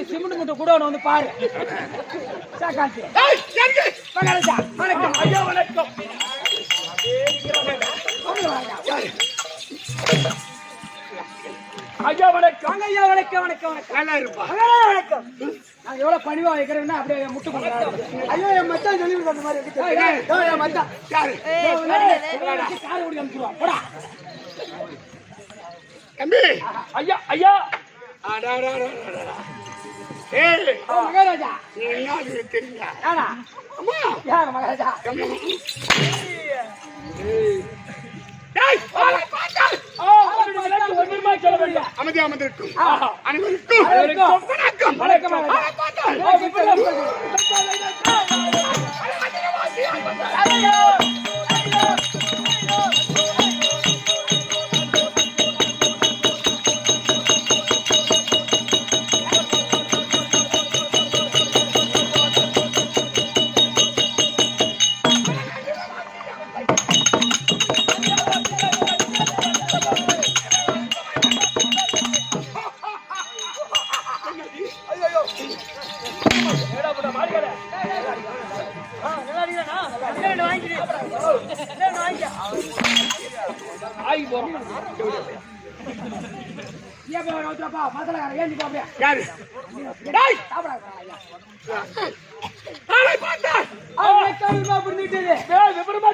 Cement முட்டை கூட வந்து பாரு. ஐயா வணக்கம். ஐயா வணக்கம். வணக்கம் நல்லா இருப்பா. வணக்கம். நான் எவ்வளவு பணிவா வைக்கிறேன்னா அப்படியே முட்டு போடுறேன். ஐயோ என் மச்சான் சொல்லி அந்த மாதிரி என் மச்சான் கார் ஓடி அனுப்பிடுவான். போடா தம்பி. ஐயா ஐயா மகாராஜா தெரியுங்க. யார் மகாராஜா? அமைதி அமர்ந்திருக்கும் அனைவருக்கும் வணக்கம்.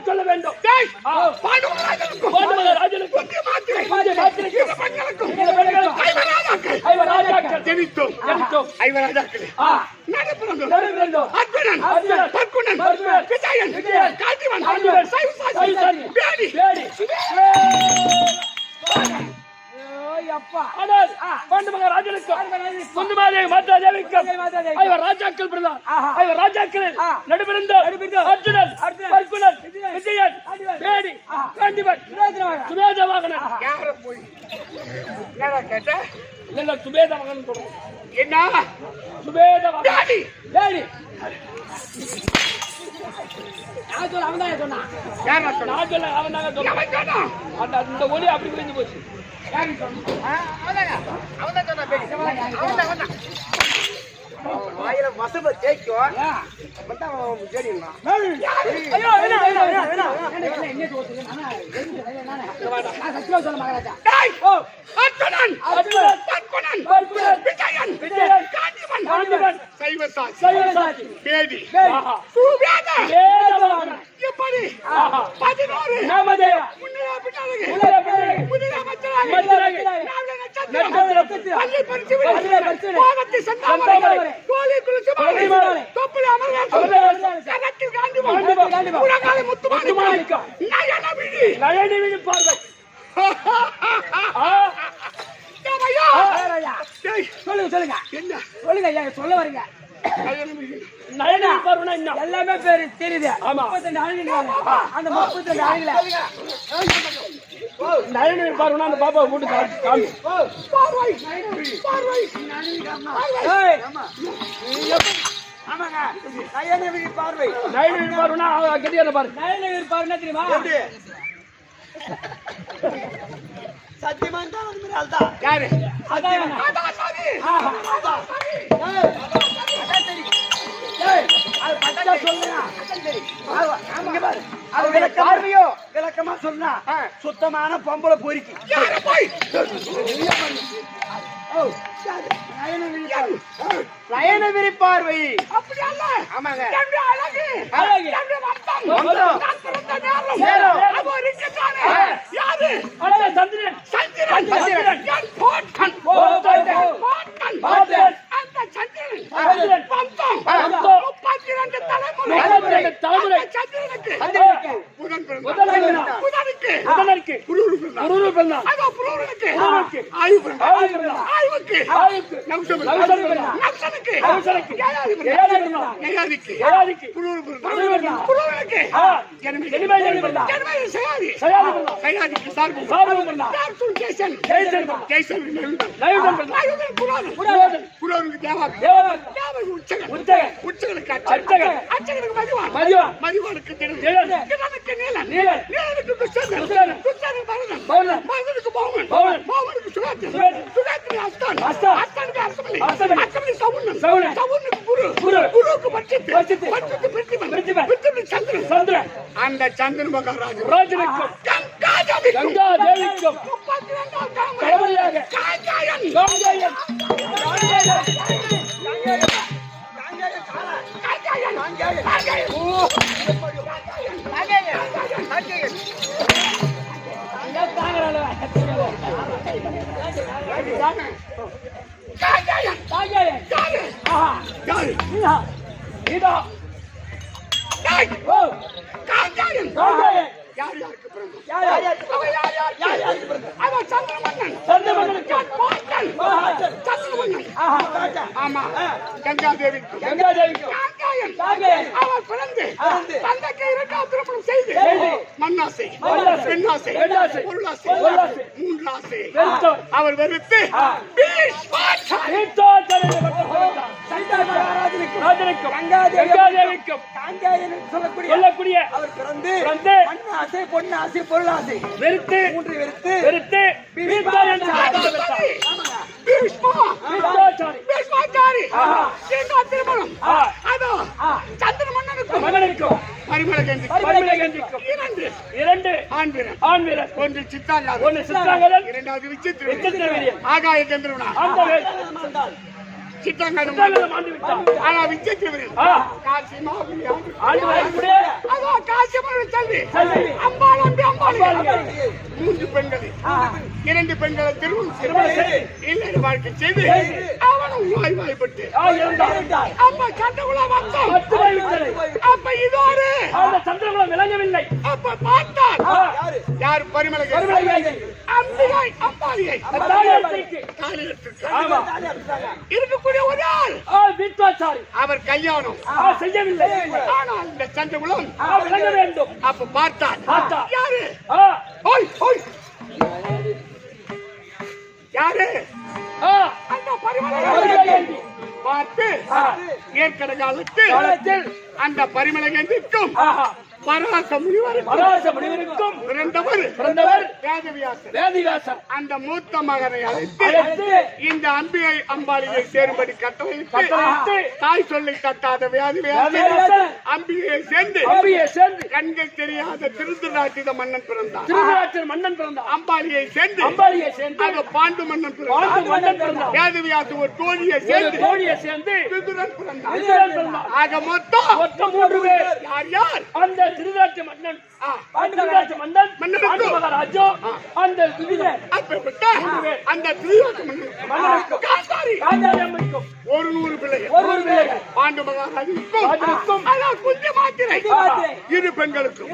சொல்ல வேண்டும். இல்ல சுபேத மகன் சொல்றேன். என்ன சுபேத மகன் டாடி டேடி யார் சொல்ல அவன் தான் சொன்னான். யார் சொன்னா நான் சொல்ல அவன் தாங்க சொல்றேன். அவன் சொன்னா அந்த அந்த ஒலி அப்படி விழுந்து போச்சு. யாரு சொன்னா அவன் தான் சொன்னா பேசி அவன் தான் வாயில வசப தேய்க்கும் அப்பதான் சரிங்களா ஐயோ வேணா வேணா வேணா வேணா என்ன சொல்றீங்க நானா நான் சத்தியமா சொல்ல மகாராஜா டேய் ஓ அர்ஜுனன் அர்ஜுனன் பத்மனன் பத்மனன் விஜயன் விஜயன் காண்டிவன் காண்டிவன் சைவசாசி சைவசாச்சி பேடி ஆஹா சுவேத வேதவான எப்படி ஆஹா 11 நாமதேவ முன்னே பின்னாலே முன்னே மச்சராக மச்சராக நாளை நட்சத்திரம் நட்சத்திரம் பள்ளி பரிசு பாவத்தை சந்தாமரை கோலி குளிச்சு மாலை தொப்புல அமர்வார் கரத்தில் காண்டிவன் உலகால முத்துமாணிக்கம் நயன விழி பார்வை. ஐயா மகாராஜா சொல்லுங்க சொல்லுங்க என்ன சொல்லுங்க ஐயா சொல்ல வரீங்க நயன விழி பார்வைனா என்ன? எல்லாமே பேரு தெரியுது ஆமா. 32 ஆளுங்க அந்த 32 ஆளுங்கள நயன விழி பார்வைனா அந்த பாப்பாவை கூட்டு காமி. பார்வை பார்வை ஏய் ஆமாங்க நயனவிழி பார்வை நயன விழி பார்வைனா கெட்டியான பாரு. நயனவிழி பார்வை தெரியுமா சத்தியமான் தான் அந்த மாதிரி ஆள் தான் யாரு அதான் அதான் சாமி ஏய் அது பச்சை சொல்லுங்க ஆமாங்க பாரு அது விளக்கமாவியோ விளக்கமா சொன்னா சுத்தமான பொம்பளை பொறுக்கி யாரு போய் ஓ நயனவிழி பார்வை நயனவிழி பார்வை அப்படி அல்ல ஆமாங்க எப்படி அழகு அழகு. எப்படி வந்தம் வந்தம். நான் பிறந்த நேரம் நேரம். அப்போ இருக்கத்தானே யாரு அட சந்திரன் சந்திரன் சந்திரன். என் போட்டன் போட்டன். போட்டன் போட்டன். அந்த சந்திரன் சந்திரன். வந்தம் வந்தம். 32 தலைமுறை 32 தலைமுறை. அந்த சந்திரனுக்கு சந்திரனுக்கு. புதன் புதன் பிறந்தான் பிறந்தான். புதனுக்கு புதனுக்கு புருரு பிறந்தான் குரு பிறந்தான். அதோ புருருக்கு புருருக்கு. ஆயு பிறந்தான் ஆயு பிறந்தான். ஆயுவுக்கு ஆயுவுக்கு. நவசம் நவசம் பிறந்தான். நவசனுக்கு நவசனுக்கு. ஏழாவது ஏழாவது பிறந்தான் பிறந்தான். ஏழாதிக்கு ஏழாதிக்கு. புருரு புருரு பிறந்தான் பிறந்தான். புருருக்கு ஆ. ஜனமே ஜனமே பிறந்தான். ஜனமே சயாதி சயாதி பிறந்தான். சயாதிக்கு சார்பு சார்பு பிறந்தான். யார் ஜெய்சன் ஜெய்சன் பிறந்தான். ஜெய்சன் நெல்லுடன் நையுடன் பிறந்தான். ஆயுதன் புராணம் புராணம். புராணுக்கு தேவாதி தேவன். தேவன் உச்சகன் உச்சகன். உச்சகனுக்கு அர்ச்சகன். அர்ச்சகனுக்கு மதிவான் மதிவான். மதிவானுக்கு திறன் திறன். திறனுக்கு நீலன் நீலன். நீலனுக்கு துஷ்டன் துஷ்டன். துஷ்டனுக்கு பரதன் பரதன். பரதனுக்கு பௌமன் பௌமன். பௌமனுக்கு சுகாத்தன் சுகாத்தன். சுகாத்தனுக்கு அஸ்தான் அஸ்தான். அஸ்தானுக்கு அர்த்தமணி அர்த்தமணி. அர்த்தமணி சவுனன் சவுனன். சவுனுக்கு குரு குரு. குருவுக்கு பட்சத்து பட்சத்து. பட்சத்து பிரித்திவன் பிரித்திவன். பிரித்திவன் சந்திரன் சந்திரன். அந்த சந்திரன் மகாராஜன் ராஜனுக்கும் கங்காதேவிக்கும் கங்கா தேவிக்கும் 32ஆம் தலைமுறை தலைமுறையாக காங்காயன் காங்கேயன். இதா ஓ காங்காயன் காங்கேயன். யார் யாருக்கு பிறந்தோம் யார் யாருக்கு அவன் யார் யாருக்கு பிறந்தோம் அவன் சந்திரமன்னன் சந்திரமன்னனுக்கு. போட்டன் போட்டன். சந்திரமன்னன் ஆஹா. ஆமா கங்காதேவிக்கு கங்கா தேவிக்கும் காங்காயன் காங்கேயன். அவன் பிறந்து தந்தைக்கு 2ஆம் திருமணம் செய்து செய்து. மண்ணாசை மண்ணாசை. பெண்ணாசை பெண்ணாசை. பொருளாசை பொருளாசை. மூன்றாசை வெறுத்தோர். அவர் வெறுத்து பீஷ்மாச்சாரி ராஜனுக்கும் கங்காதேவிக்கும் சொல்லக்கூடிய அவர் பிறந்து பிறந்து மண்ணாசை பொன்னாசை பொருளாசை வெறுத்து மூன்று வெறுத்து வெறுத்து பீஷ்மாச்சாரி ஆஹா. 2ஆம் திருமணம் ஆ. அதோ சந்திர மன்னனுக்கும் மகனுக்கும் பரிமளகேந்திக்கும் இரண்டு ஆண் வீரன் ஆண் வீரர் ஒன்று சித்தாங்காரன் ஒன்று சித்தாங்கதன் 2வது விசித்திர விசித்திரவீரியன். ஆகாய கந்தர்வனா அந்த சித்தாங்காரன் சித்தாங்கதன் ஆண்டு விட்டான். ஆனா விசித்திரவீரன் ஆ. காசி மாவுளி ஆண்டு வரக்கூடிய அதோ காசி மாவுளி செல்வி செல்வி. அம்பாள் அம்பி அம்பாள் அம்பாள். 3 பெண்களை 2 பெண்களை திருமணம் திருமணம் செய்து. இல்லை வாழ்க்கை செய்து செய்து. அவனும் வாய்வாய்ப்பட்டு இருந்தார். அம்மா சண்டகுலா வந்தோம் 10 வயது. அப்ப இதோடு அந்த சந்திரகுலம் விளங்கவில்லை. அப்ப பார்த்தால் ஆ. யார் பரிமளகேந்தி பரிமளகேந்தி. அம்பிகை அம்பாளியை தாலியத்திற்கு. ஆமா. இருக்கக்கூடிய ஒரு ஆள் வித்வாச்சாரி அவர் கல்யாணம் செய்யவில்லை. ஆனால் இந்த சந்திரகுலம் விளங்க வேண்டும். அப்ப பார்த்தார் பார்த்தா. யாரு ஆ. ஓய் ஓய் யாரு ஆ, அந்த பரிமள பரிமளகேந்தி. பார்த்து ஆ, ஏற்கனவே காலத்தில் காலத்தில் அந்த பரிமளகேந்திக்கும் ஆஹா, பராச முனிவர் பராச முனிவருக்கும் பிறந்தவர் பிறந்தவர் வேதவியாசர். வேதிவியாசர். அந்த மூத்த மகனை அழைத்து அழைத்து இந்த அம்பிகை அம்பாளியை சேரும்படி கட்டளையிட்டு கட்டளையிட்டு தாய் சொல்லி தட்டாத வேதவியாசர் வேதிவியாசர் அம்பிகையை சேர்ந்து அம்பியை சேர்ந்து கண்கள் தெரியாத திருந்துராட்டித மன்னன் பிறந்தான். திருநாட்டில் மன்னன் பிறந்தார். அம்பாளியை சேர்ந்து அம்பாளியை சேர்ந்து அந்த பாண்டு மன்னன் பிறந்தான். பாண்டு மன்னன் பிறந்தார். வேதவியாசர் ஒரு தோழியை ஒரு சேர்ந்து தோழியை சேர்ந்து விதுரன் பிறந்தான். விதுரன் பிறந்தார். ஆக மொத்தம் மொத்தம் 3 பேர். யார் யார்? அந்த திருநாட்டு மன்னன் ஆ, திருநாட்டு மன்னன் மன்னனுக்கு. பாண்டு மகாராஜா அந்த விதுரன் அப்பேற்பட்ட அந்த திருநாட்டு மன்னனுக்கு காந்தாரி காந்தாரி அம்மைக்கும் 100 பிள்ளைகள். ஒரு பிள்ளைகள். பாண்டு மகாராஜனுக்கும் ராஜனுக்கும் அதான் குஞ்ச மாத்திரை மாத்திரை. இரு பெண்களுக்கும்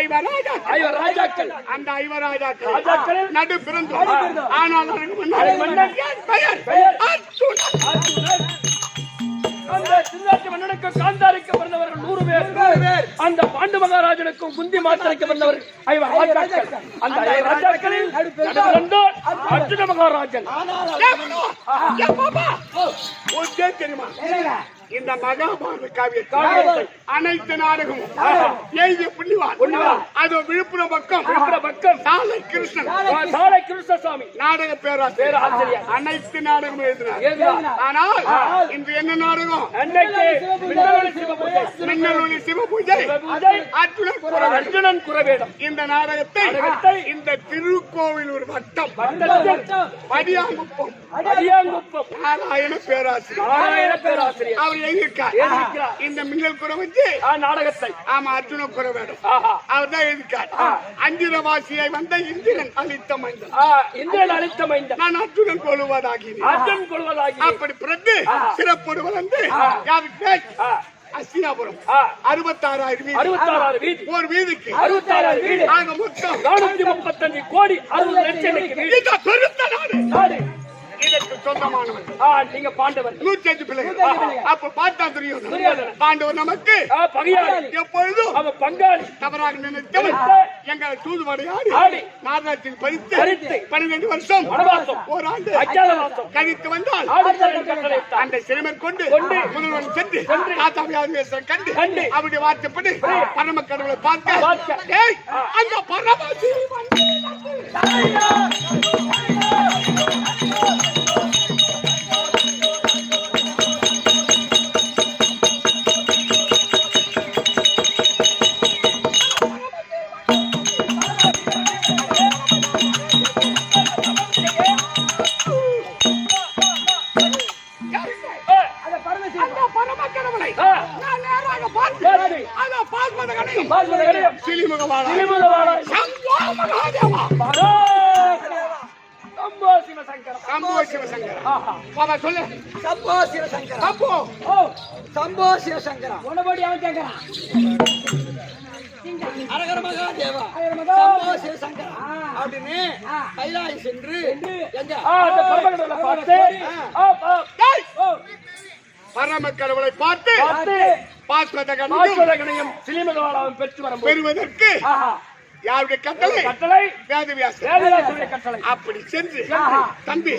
ஐவராஜா. ஐவர் ராஜாக்கள். அந்த ஐவராஜாக்கள் ராஜாக்களில் நடு பிறந்தோம். ஆனால் அழகு மன்னன் என் பெயர் பெயர் அர்ஜுனன். அர்ஜுனன். அந்த திருநாட்டு மன்னனுக்கு காந்தாரிக்கு பிறந்தவர்கள் 100 பேர். அந்த பாண்டு மகாராஜனுக்கும் குந்தி மாத்திரைக்கு பிறந்தவர்கள் ஐவர் ராஜாக்கள். அந்த ஐவர் ராஜாக்களில் நடுபிறந்தோர் அர்ஜுன மகாராஜன். என் பாப்பா ஒன்றே தெரியுமா? இந்த மகாபாரத காவியத்தை காவியத்தை அனைத்து நாடகமும் எழுதிய புண்ணிவான் அது விழுப்புரம் பக்கம் பக்கம் சாலை கிருஷ்ணன் சாலை கிருஷ்ணசாமி நாடக பேராசிரியர் பேராசிரியர் அனைத்து நாடகம் எழுதினார். எழுதினார். ஆனால் இன்று என்ன நாடகம்? அன்னைக்கு மின்னலொளி சிவபூஜை. மின்னல் ஒளி சிவ பூஜை சிவபூஜை. அர்ஜுனன் குறவன். அர்ஜுனன் குறவேடம். இந்த நாடகத்தை நாடகத்தை இந்த திருக்கோவில் ஒரு வட்டம் வட்டத்தில் படியாங்குப்பம் அடியாங்குப்பம் நாராயண பேராசிரியர் நாராயண பேராசிரியர் அவர் எழுதியிருக்கார். எழுதியிருக்கிறார். இந்த மின்னல் குறை வச்சு நாடகத்தை ஆமா அர்ஜுன குறை வேணும். ஆஹா. அவர் தான் எழுதியிருக்கார். அஞ்சிரவாசியை வந்த இந்திரன் அளித்த மைந்தன் இந்திரன் அளித்த மைந்தன் நான் அர்ஜுனன் கொள்வதாகினேன். அர்ஜுன் கொள்வதாகி அப்படி பிறந்து சிறப்போடு வளர்ந்து யாருக்கு அஸ்தினாபுரம் 66,000 வீதி 66 வீதி ஒரு வீதிக்கு 66 வீடு ஆக மொத்தம் 435 கோடி 60 லட்சம் வீடு. இந்த பெருத்த நாடு நாடு. இதற்கு சொந்தமானவன். நீங்க பாண்டவர் 105 பிள்ளைகள். அப்ப பார்த்தா தெரியும் துரியோதனன். பாண்டவர் நமக்கு பகையாளி எப்பொழுதும் அவ பங்காளி தவறாக நினைத்தவன் எங்களை தூதுவடையாடி ஆடி நாடகத்தில் பறித்து 12 வருஷம் வனவாசம் ஓராண்டு அஜ்ஞாதவாசம் கழித்து வந்தால் ஆடுதலின் கட்டளையிட்டார். அந்த சிறுமர் கொண்டு கொண்டு முதல்வன் சென்று சென்று தாத்தாவியார் கண்டு கண்டு அப்படி வார்த்தைப்படி பரம கடவுளை பார்க்க. பார்க்க டேய், அந்த பரமசி அந்த பரம கடவுளை நான் நேராக பார்த்து அதை பார்ப்பது கிடையும். சிலிமுகவாளா சம்போ மகாதேவா சம்போ சிவசங்கரம். சம்போ சிவசங்கரா பாபா சொல்லு சம்போ சிவசங்கரா. சம்போ சம்போ சிவசங்கரா. உடனடி அவன் கேட்கறான். அரகர மகாதேவா சம்போ சிவசங்கரா அப்படின்னு கைலாய சென்று எங்க அந்த பரமகடவுளை பார்த்து டேய், பரம கடவுளை பார்த்து பாஸ்வத பாஸ்வதகனையும் சிலிமகவாளாவும் பெற்று வரும்போது பெறுவதற்கு யாருடைய கட்டளை? கட்டளை வேதவியாசர். வேதவியாசருடைய கட்டளை. அப்படி சென்று ஆஹா. தம்பி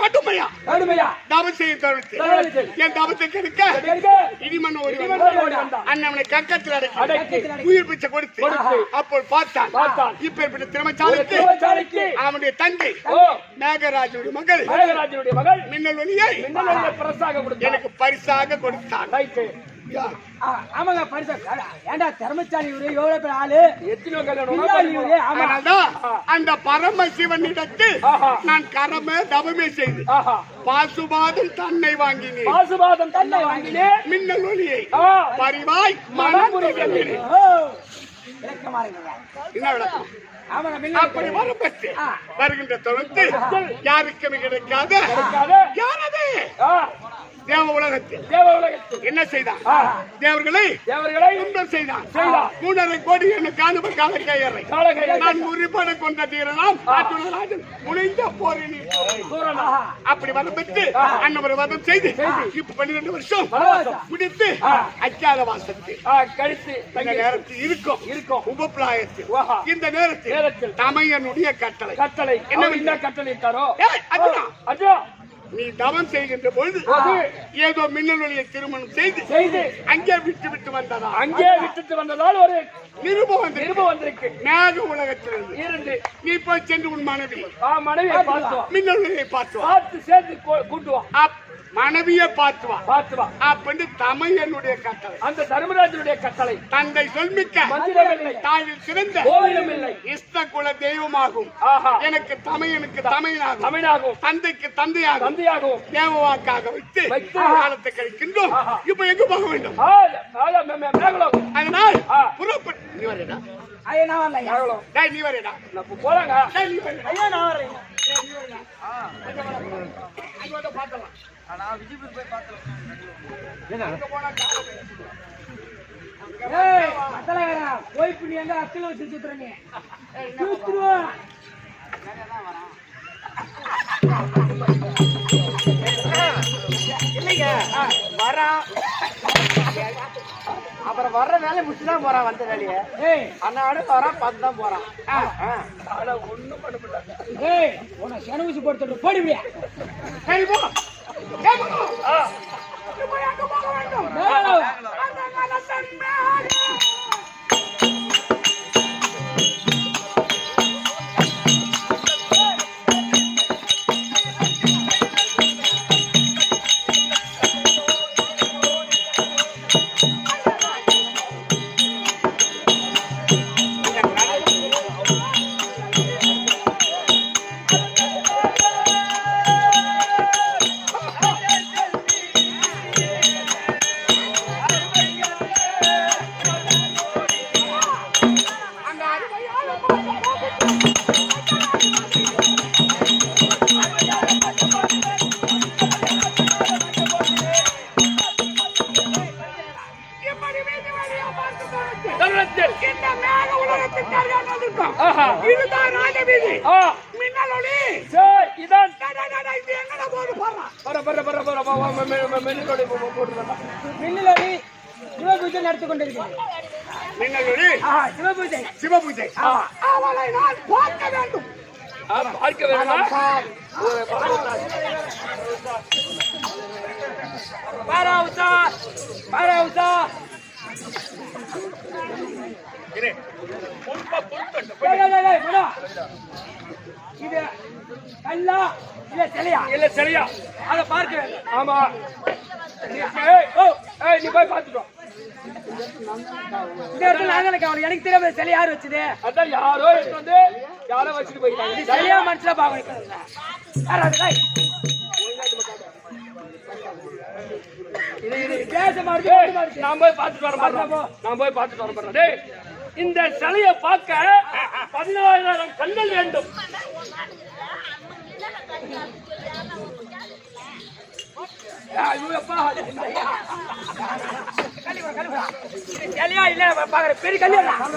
கடுமையா கடுமையா தவம் செய்ய தவிர்த்து தவறித்து. என் தவத்தை கெடுக்க எங்க? இடிமண் ஓடி இடிமண் ஓடி வந்தான். அண்ணவனை கக்கத்தில் அடக்கி. அடக்கி உயிர் பிச்சை கொடுத்து கொடுத்து. அப்போ பார்த்தான் பார்த்தான். இப்பேற்பட்ட ஒரு திறமைச்சாலைக்கு திருவச்சாலைக்கு அவனுடைய தங்கை ஓ நாகராஜனுடைய மகள் மேகராஜனுடைய மகள் மின்னல் ஒளியை மின்னலுடைய பிரசாக கொடுத்தார். எனக்கு பரிசாக கொடுத்தான். ரைட்டு. யார்? ஆமாங்க பரிசா ஏண்டா திறமைச்சாலி இவரு எவ்வளவு பெரிய ஆளு எத்தனையோ கல்யாணம் பின்னாடி இவரு ஆமா அதனால்தான் அந்த பரமசிவனிடத்தில் ஆஹா. நான் கரமே தவமே செய்து ஆஹா. பாசுபாதம் தன்னை வாங்கினேன். பாசுபாதம் தன்னை வாங்கினே மின்னல் ஒளியை ஆ. பரிவாய் மனமுறை மனமுறை ஓ இலக்கமா இருக்குங்க. என்ன விளக்கம்? ஆமாங்க மின்ன அப்படி வரப்பட்டு வருகின்ற தொழுத்து யாருக்குமே கிடைக்காத கிடைக்காத யாரது ஆ. தேவ உலகத்தில் என்ன செய்தான்? தேவர்களை துன்பம் செய்தான். 3.5 கோடி என்ன காணுப காலக்கையரை நான் முறிப்பட கொண்ட தீரலாம் முனைந்த போரினி அப்படி வதம் பெற்று அன்னவரை வதம் செய்து இப்ப 12 வருஷம் முடித்து அச்சாத வாசத்தில் கழித்து இந்த நேரத்தில் இருக்கும் உபப்பிராயத்தில் இந்த நேரத்தில் தமையனுடைய கட்டளை என்ன கட்டளை இருக்காரோ அதுதான் நீ தவம் செய்கின்ற பொழுது ஏதோ மின்னல் ஒளியை திருமணம் செய்து அங்கே விட்டு வந்ததால் ஒரு நிருபம் வந்திருக்கு. மேக உலகத்திலிருந்து இருந்து நீ போய் சென்று உன் மனைவியை மின்னல் ஒளியை பார்த்து சேர்த்து கூட்டுவான். மனைவியை பார்த்துவா அப்படின்னு தமையனுடைய கட்டளை. அந்த தர்மராஜனுடைய கட்டளை தந்தை சொல்மிக்க தாயில் சிறந்த இஷ்ட குல தெய்வமாகும். எனக்கு தமையனுக்கு தமையனாகும் தந்தைக்கு தந்தையாகும் தேவவாக்காக வைத்து காலத்தை கழிக்கின்றோம். இப்ப எங்க போக வேண்டும்? அதனால் புறப்பட்டு நீ வரேடா. நீ வரேடா போறாங்க. போய் புண்ணி எங்க அத்துல வச்சு சுத்துறீங்க இல்லைங்க வரான். அப்புறம் வர்ற வேலை முடிச்சுதான் போறான். வந்த வேலையை அண்ணாடு வரான் பார்த்து தான் போறான். ஒண்ணும் பண்ண முடியாது. உன செனவுசி போட்டு போடுவியா? சரி போ. சிவபூஜை அவளை நான் பார்க்க வேண்டும். இது கல்லா இல்ல சிலையா அதை பார்க்க வேண்டும். ஆமா நீ போய் பார்த்துக்கோ. எனக்கு தெரியாம சிலை யாரு வச்சது? அதான் யாரோ வந்து யாரோ வச்சுட்டு போயிட்டாங்க. சரியா மனசுல பாக்கணும். நான் போய் பார்த்துட்டு வரேன். இந்த சிலையை பார்க்க 14,000 கண்கள் வேண்டும். பெரிய கல்யாணம்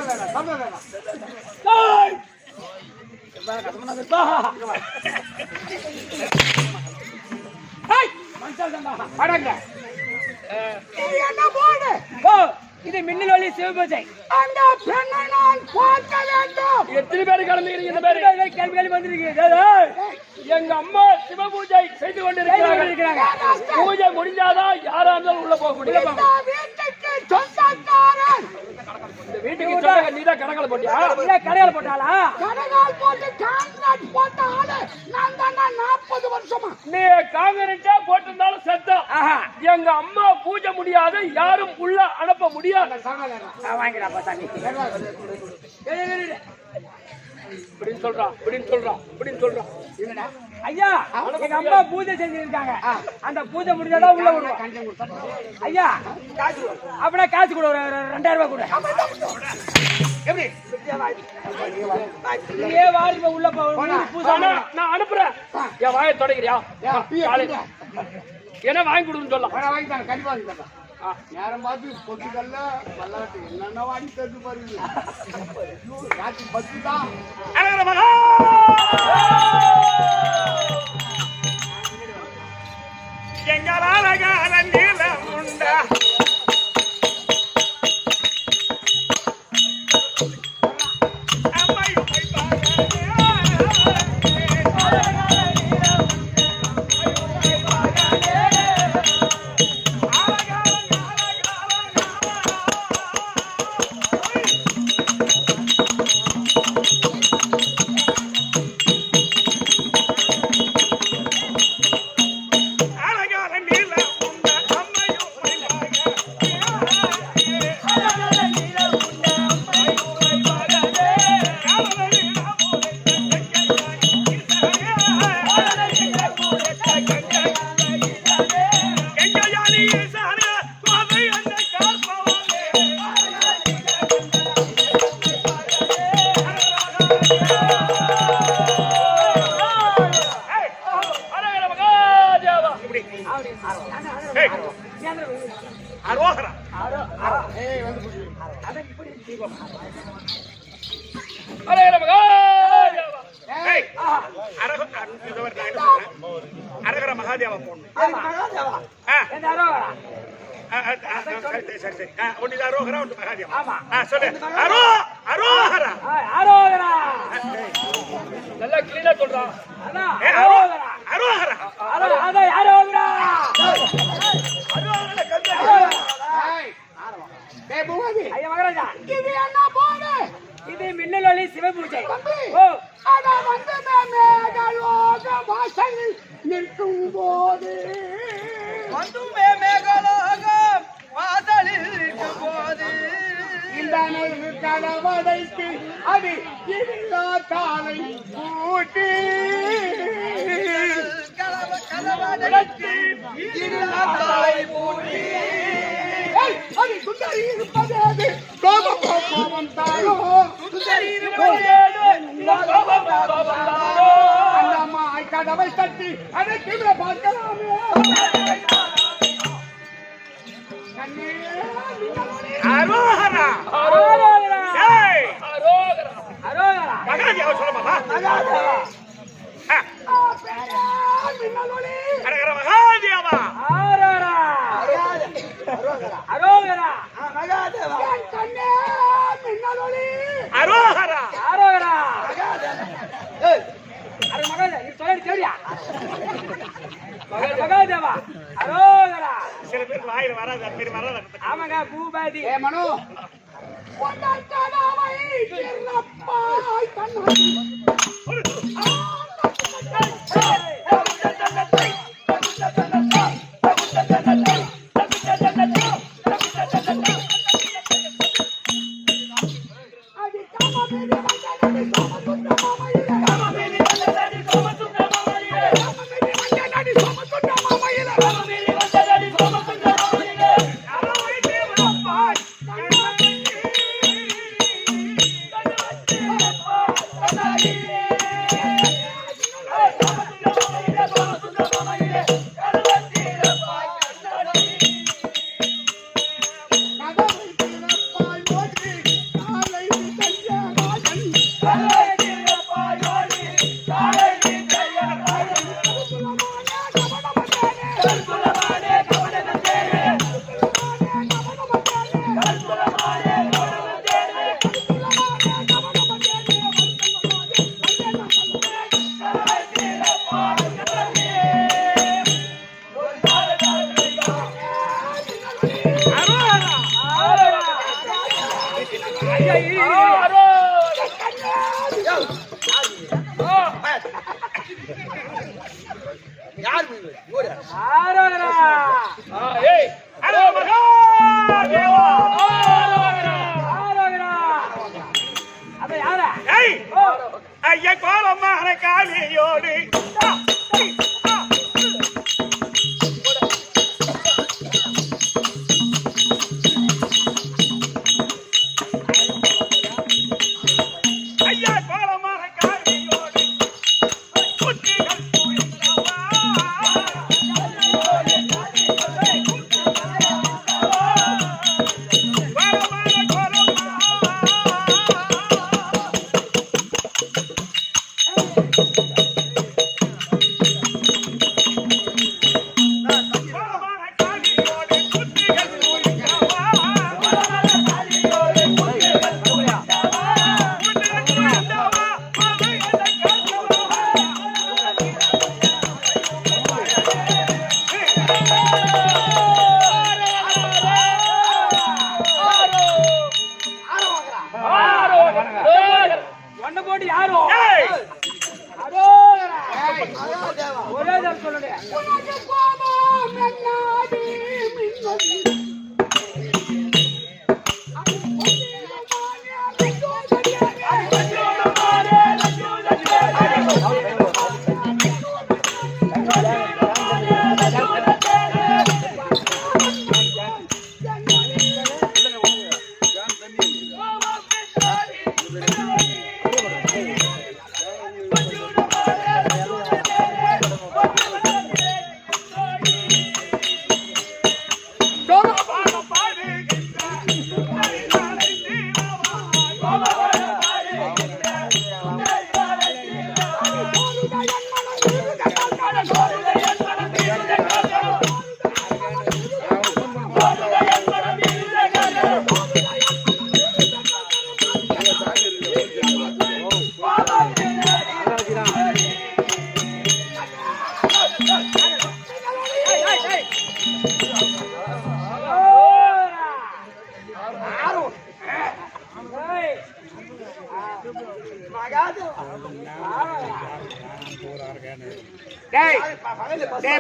இது மின்னல் ஒளி சிவபூஜை. அந்த பெண்ணை நான் பார்க்க வேண்டும். எத்தனை பேர் கலந்துக்கிறீங்க? இந்த பேரு கேள்வி வந்திருக்கீங்க. எங்க அம்மா சிவபூஜை செய்து கொண்டிருக்கிறாங்க. பூஜை முடிஞ்சாதான் யாரா இருந்தாலும் உள்ள போக முடியும். வீட்டுக்கு நீதான் கடகால போட்டியா? கடகால போட்டாளா? கடகால் போட்டு காங்கிரட் போட்ட ஆளு நான் தான். 40 வருஷமா நீ காங்கிரட்டா போட்டிருந்தாலும் செத்தா. எங்க அம்மா பூஜை முடியாது, யாரும் உள்ள அனுப்ப முடியாது. வாங்கிடா தண்ணி இப்படின்னு சொல்றான். ஐயா எங்க அம்மா பூஜை செஞ்சிருக்காங்க. அந்த பூஜை முடிஞ்சாதான் உள்ள விடுவோம். ஐயா அப்படின்னா காசு கூட ஒரு 2000 ரூபாய் கூட. எப்படி உள்ள நான் அனுப்புறேன். என் வாயை தொடங்கிறியா? என்ன வாங்கி கொடுன்னு சொல்லலாம். வாங்கி தாங்க, கண்டிப்பா வாங்கி தரலாம். நேரம் பார்த்து பொட்டுக்கல்ல வல்லாட்டு என்னென்ன வாங்கி தந்து பாருங்க. ராத்திரி 10 தான். எங்களால நீல உண்டா அரகர மகாதேவா போடணும். சரி ஒன்று அரோகரா ஒன்று மகாதேவா. சொல்லு அரோகரா. நல்லா கிளீனா சொல்றான். அரோகரா இது மின்னலொலி சிவபூஜை. நிற்கும் போது வாசலில் நிற்கும் போது இந்த கலவடைக்கு அது இல்லா காலை கூட்டி அது சுந்தரி இருப்பது அது கோபம் தானோ கதவை தட்டி அதை கீழே பார்க்கலாமே. அரோகரா மகாதேவா சொல்ல மாமா. மகாதேவா அரோகரா அரோகரா அரோகரா மகாதேவா அரோகரா. சில பேருக்கு வாயில வராது, அது பேர் வராது. ஆமாங்க பூபாதி. மனோ ஐயா கோலமான காலியோடு ஐயா கோலமான காலியோடு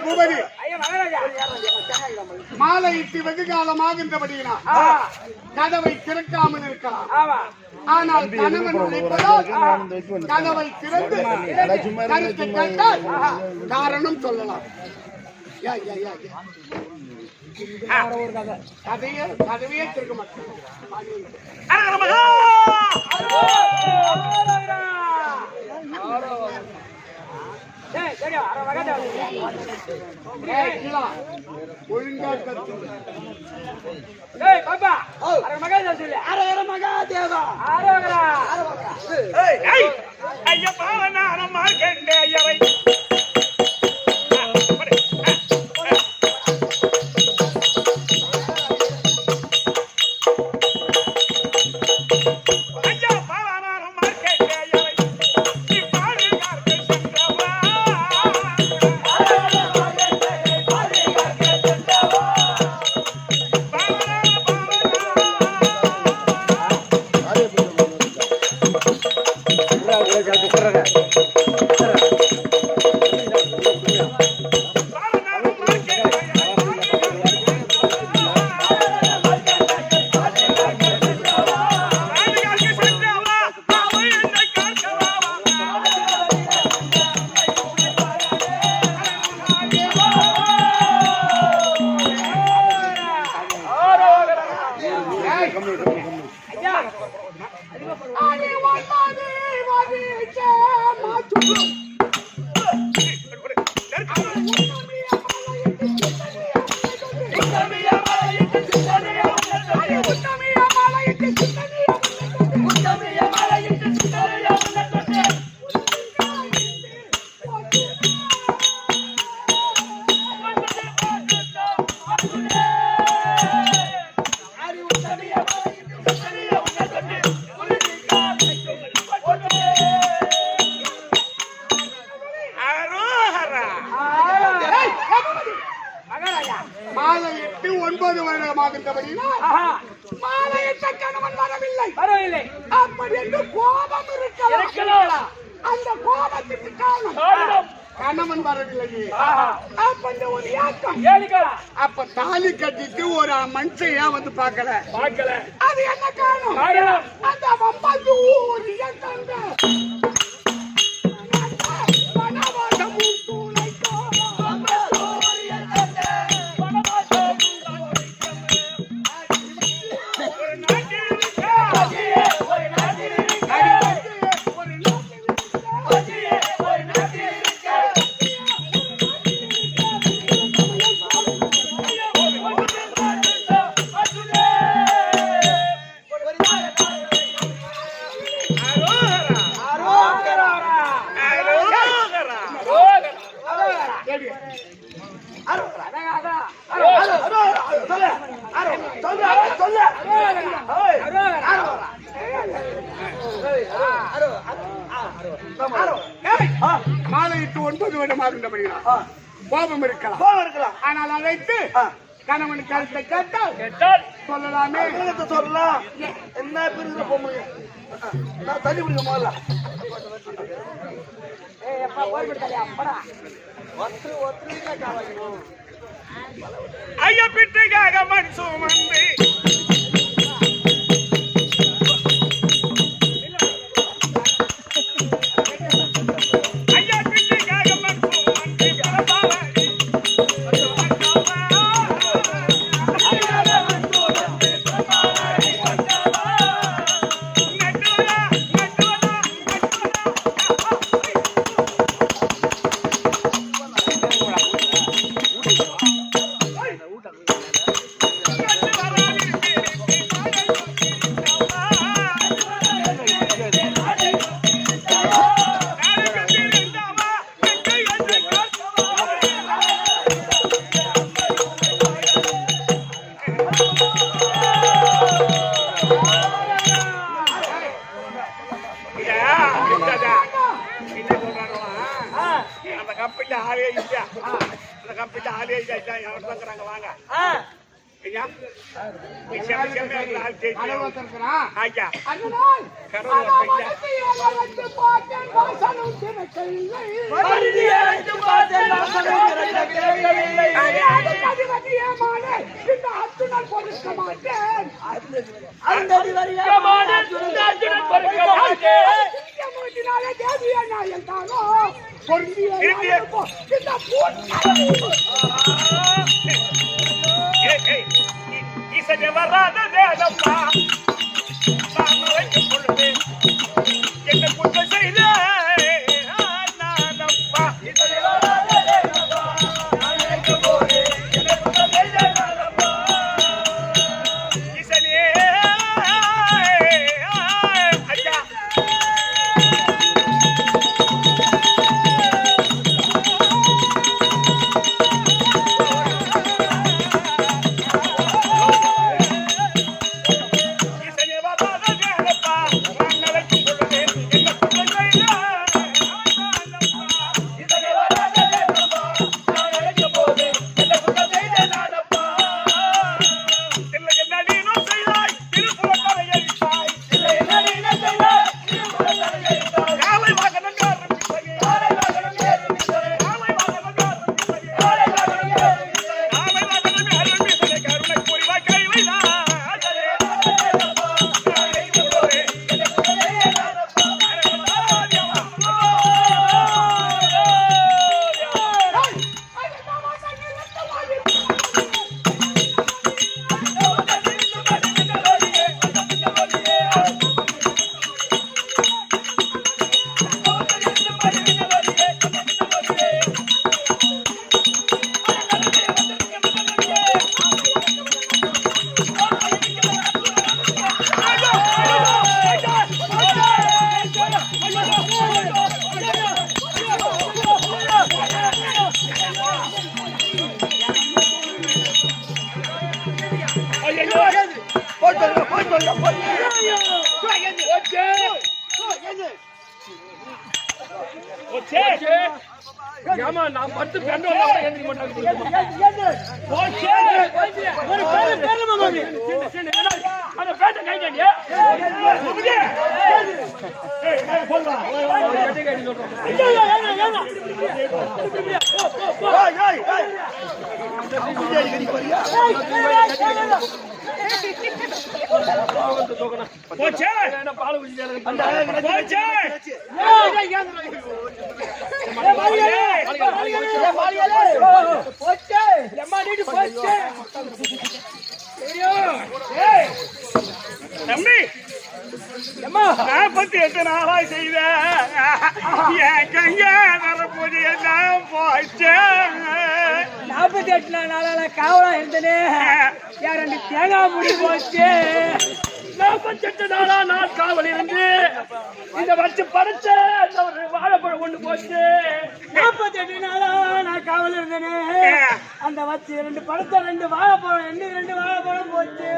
பூபதி மாலை இட்டு வெகு காலமாகின்றபடியினா கதவை திறக்காமல் இருக்கலாம். ஆனால் கணவன் உழைப்பதால் கதவை திறந்து கருத்து கேட்டால் காரணம் சொல்லலாம். கதவையே திறக்க மாட்டேன். ஒழுங்கா ஐயப்பா மார்க்கண்டேயரை மாலை 8 9 வருடமாகின்றபடியினால் மாலையிட்ட கணவன் வரவில்லை. அப்படி என்று கோபம் இருக்கலாம். அந்த கோபத்துக்கு காரணம் கணவன் வரவில்லையே. அப்ப ஒரு ஏக்கம். அப்ப தாலி கட்டிட்டு ஒரு மனுஷன் வந்து பார்க்கல. அது என்ன காரணம்? அந்த வம்பூர் இயக்கங்க மாலையிட்டு 9 வருடமாகின்றபடியா கோபம் இருக்கலாம். ஆனால் அழைத்து கணவன் கருத்தை கேட்டால் சொல்லலாமே. சொல்லலாம். என்ன பிரிவு பொம்மை தள்ளி பிடிக்க முதல்ல ஐயா பிட்டுக்காக மண் சுமந்து இப்ப ஆளே எவ்வளவு தங்குறாங்க வாங்க ஐயா செம்மையா ஆள் கேட்கிறேன் ஐயா இசை வராத வேதம்மா நான் வைக்கும் பொழுது என்ன குற்றம் செய்த நானப்பா இசை வராத வேதம்மா நான் வைக்கும் போது என்ன குற்றம் செய்த நானப்பா இசையே ஐயா ஏமா நான் பத்து பெண்ணு எழுந்திக்க மாட்டாங்க அந்த பேட்டை கைங்க பால் தம்பி 48 நாளாய் செய்த என் கையா நரப்பூஜை எல்லாம் போச்சு 48 நாளால காவலா இருந்தனே யார் ரெண்டு தேங்காய் முடி போச்சு 48 நாளா நான் காவல் இருந்து இந்த வருஷம் பறிச்ச ஒரு வாழைப்பழம் ஒண்ணு போச்சு 48 நாளா நான் காவல் இருந்தனே அந்த வச்சு 2 பழத்தை 2 வாழைப்பழம் என்ன 2 வாழைப்பழம் போச்சு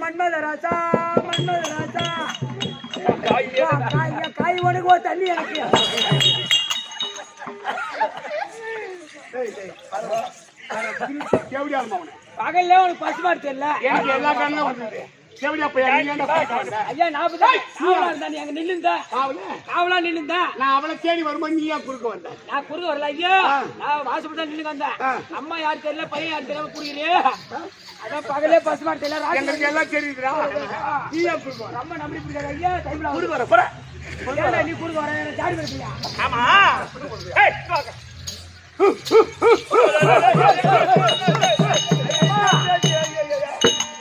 மன்மதராஜா காய் உனக்கு தண்ணி எனக்கு பகல்ல உனக்கு பசுமாடு தெரியல எனக்கு எல்லா கண்ணும் வந்தது எப்படி அப்ப நீ ஏன்டா பார்க்க வந்த? ஐயா நான் காவலா இருந்தா நீ அங்க நில்லுந்தா காவலா நில்லுந்தா நான் அவளை தேடி வரும்போது நீ ஏன் குறுக்க வந்த? நான் குறுக்க வரல ஐயா நான் வாசப்பட்டு நின்னு வந்தேன் அம்மா யாரு தெரியல பையன் யாரு தெரியல குடிக்கிறே அதான் பகலே பஸ் மாட்டு எல்லாம் எங்களுக்கு எல்லாம் தெரியுதுடா. நீ ஏன் குறுக்க வந்த? ரொம்ப நம்பி பிடிக்காத ஐயா டைம்ல குறுக்க வர போற. நீ குறுக்க வர ஜாடி பண்ணியா ஆமா. ஏய் வாங்க.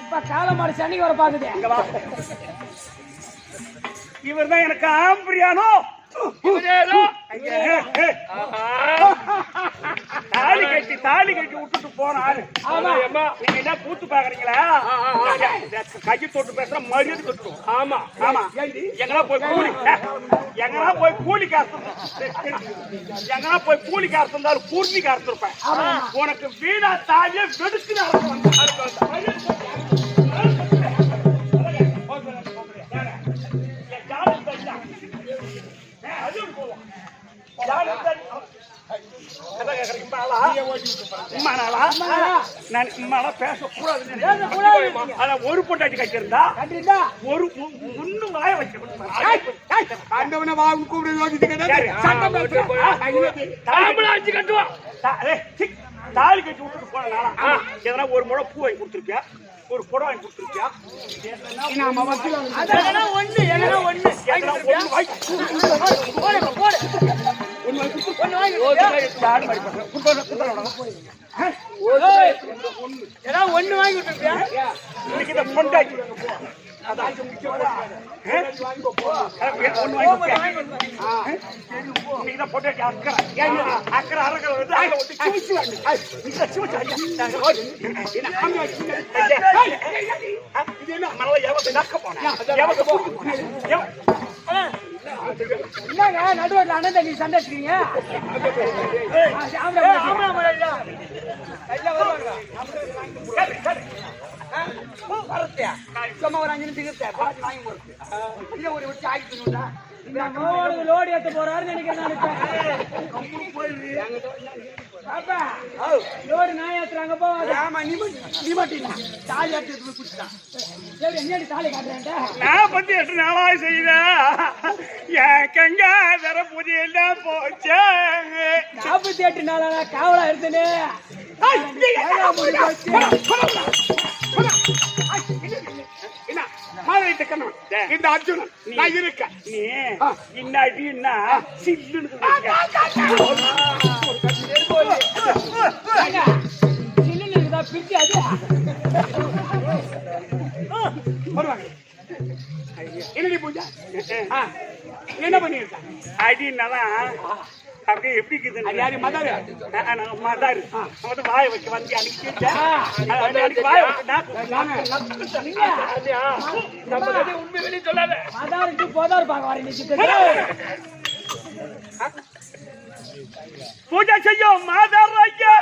இப்ப காலமாடு சனிக்கு வர பாக்குது இவர்தான் எனக்கு ஆம்பிரியானோ. தாலி கட்டி விட்டுட்டு போன ஆளு. நீங்க என்ன கூத்து பாக்குறீங்களா? கையை தொட்டு பேசுற மரியாதை கட்டுவோம். ஆமா ஆமா. எங்கனா போய் கூலி காசு எங்கனா போய் கூலி காசு இருந்தாலும் கூர்த்தி காசு இருப்பேன். உனக்கு வீணா தாலியை வெடுக்கு ஒரு பொண்டாட்டி கட்டிருந்தா ஒரு ஒண்ணு வாய வச்சு கட்டுவான். தாலி கட்டி விட்டுட்டு போனாலா எதனா ஒரு முழை பூ வாங்கி கொடுத்துருக்கியா? ஒரு புடம் வாங்கி கொடுத்துருக்கியா? ஒண்ணு வாங்கி பொண்டாட்டி அக்கறை என்னங்க நடுவில் அண்ணன் நீ சண்டை வச்சுக்கிறீங்க ஒரு 5 நிமிஷம் லோடு ஏத்த போறாருன்னு நினைக்கிறேன். லோடு நான் ஏத்துறாங்க போவாது. ஆமா நீ மாட்டீங்க தாலி ஏத்து குடிச்சான். என்ன தாலி காட்டுறேன் நான் 8 நாளாக செய்த கங்காதர புதியெல்லாம் போச்சு. 48 நாளா காவலா இருந்தேனே. இந்த அர்ஜுனன் நான் இருக்க நீ இன்னாடின்னா சில்லுன்னு பிரிச்சு அது என்னடி பூஜா என்ன பண்ணிருக்க? அடினாதான் அப்படியே எப்படி இருக்குது? மதாரு வாய வச்சு வந்து அன்னைக்கு வாய உண்மையிலே சொல்லாத. மதாருக்கு போதார் பார்க்க வரீங்க பூஜை செய்யும் மாதார் ஐயா.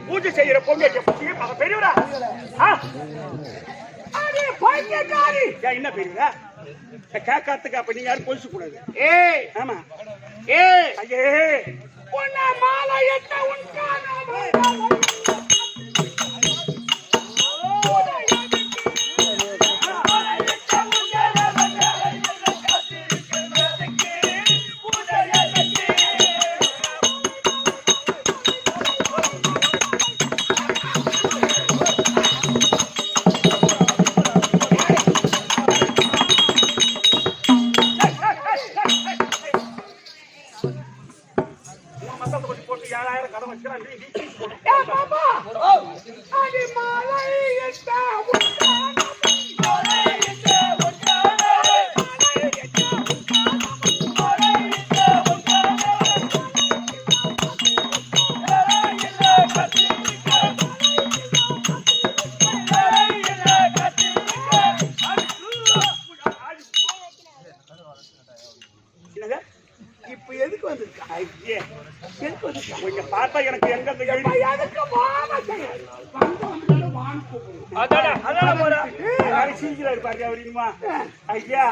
பூஜை செய்யற பொங்கல் பெரியவரா என்ன பெரியவரா கேட்கறதுக்கு அப்ப நீங்க யாரும் பொழிச்சு கூடாது. ஆமா ஐயே மாலை என்ன ஐயே கொஞ்சம் பார்த்தா எனக்கு எங்க எதுக்கு சீக்கிரம் இருப்பாரு அப்படிமா ஐயா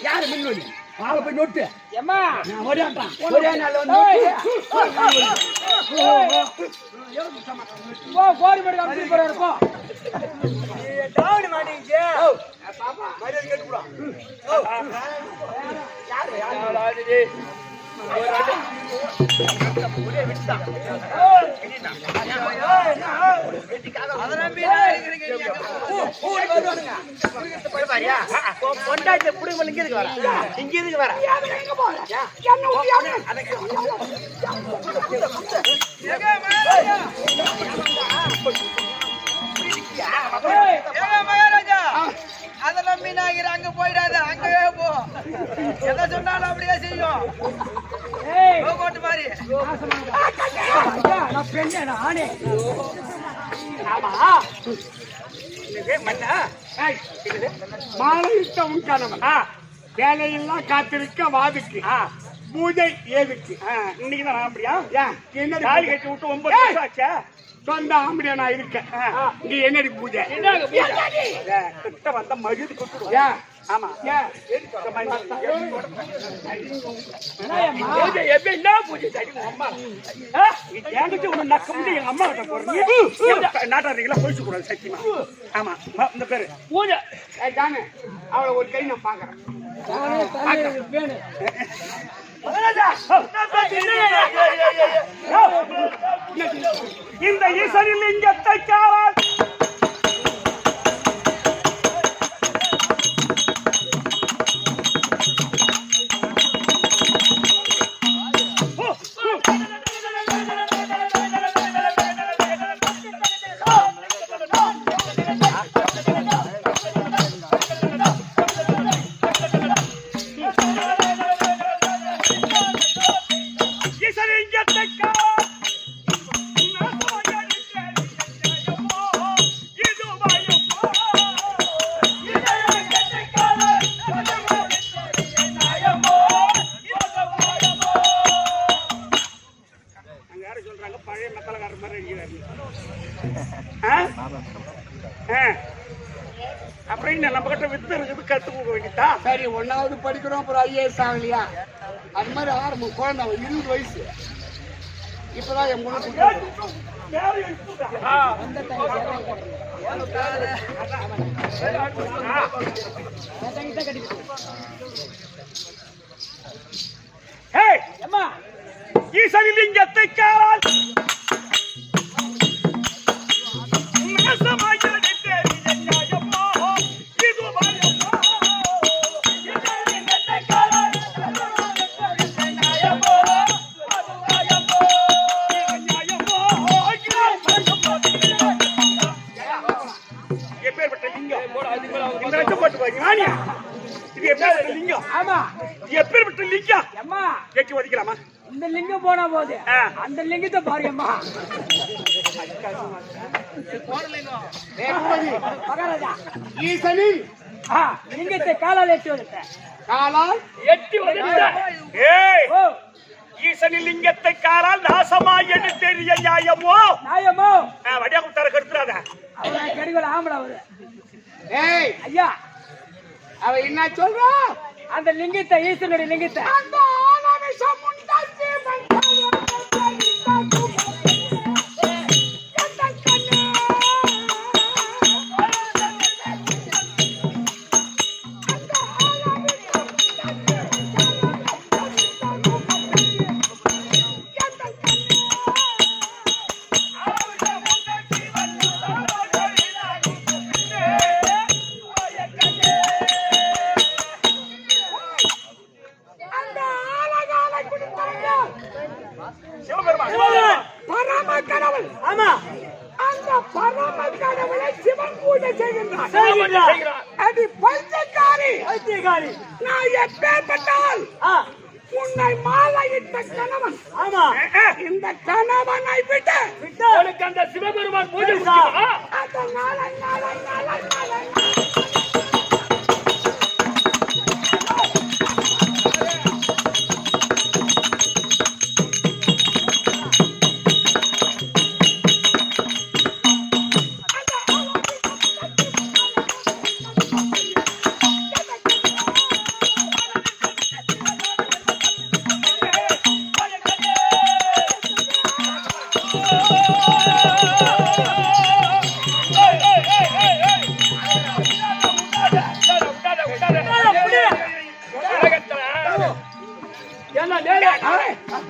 யாரு மின்னொலி ஆளை போய் நோட்டு ஏம்மா ஒரே நாள் வந்து கோரிமேடு கமிட்டி போறாரு போ டாவடி மாட்டீங்க பாப்பா மரியாதை கேட்டுடா யாரு பொண்டாட்டி புடி இங்க எதுக்கு வர இங்க எதுக்கு வர அதெல்லாம் மீனாகிற அங்க போயிடாத அங்கவே போ எதை சொன்னாலும் அப்படியே செய்யும் கோட்டு மாதிரி நான் பெண்ணே நானே மாலையிட்ட உன் கணவன் வேலையெல்லாம் காத்திருக்க வாதுக்கு பூஜை ஏதுக்கு இன்னைக்கு தான் அப்படியா என்ன தாலி கட்டி விட்டு 9 வருஷம் ஆச்சா சொந்த ஆம்படியா நான் இருக்கேன் இங்க என்னடி பூஜை கிட்ட வந்த மகிழ்ச்சி கொடுத்துருவா ஆமா என்ன பூஜை என்கிட்ட ஒண்ணு நக்கம் எங்க அம்மா கிட்ட போறீங்க நாட்டாரிகளா போயிச்சு கூடாது சத்தியமா ஆமா இந்த பேரு பூஜை தானே அவளை ஒரு கை நான் பாக்குறேன் இந்த ஈசனில் லிங்கத்தை காவல் அப்படின்னு நம்ம கிட்ட வித்து இருக்குது கத்து கொடுக்க வேண்டியதா சரி 1வது படிக்கிறோம் அப்புறம் IAS ஆகலையா அது மாதிரி ஆரம்பம் குழந்தை 20 வயசு இப்பதான் என் ஈசனிலிங்கத்தை காவல் எப்பேற்பட்ட லிங்கம் அம்மா கேட்க வதிக்கலாமா இந்த லிங்கம் போனா போது அந்த லிங்கத்தை பாருங்கம்மா ஈசனில் லிங்கத்தை காலால் எட்டி வந்துட்டேன் காலால் எட்டி வந்துட்டேன் ஈசனில் லிங்கத்தை காலால் நாசமா எடுத்தெறிய நியாயமோ நியாயமோ வடியா குத்தார கெடுத்துறாத அவரை கடிகள் ஆம்பளை அவரு ஏய் ஐயா அவ என்ன சொல்றா அந்த லிங்கத்தை ஈசனுடைய லிங்கத்தை அந்த ஆலமிஷம் முண்டாச்சி சிவபெருமான். பரம கடவுள். ஆமா அந்த பரம கடவுளை சிவன் பூஜை செய்கின்றார். செய்கிறார். அது பைத்தியக்காரி. பைத்தியக்காரி. நான் எப்பேற்பட்டால் உன்னை மாலையிட்ட கணவன். ஆமா இந்த கணவனை விட்டு உனக்கு அந்த சிவபெருமான் பூஜை முக்கியமா? அந்த நாளை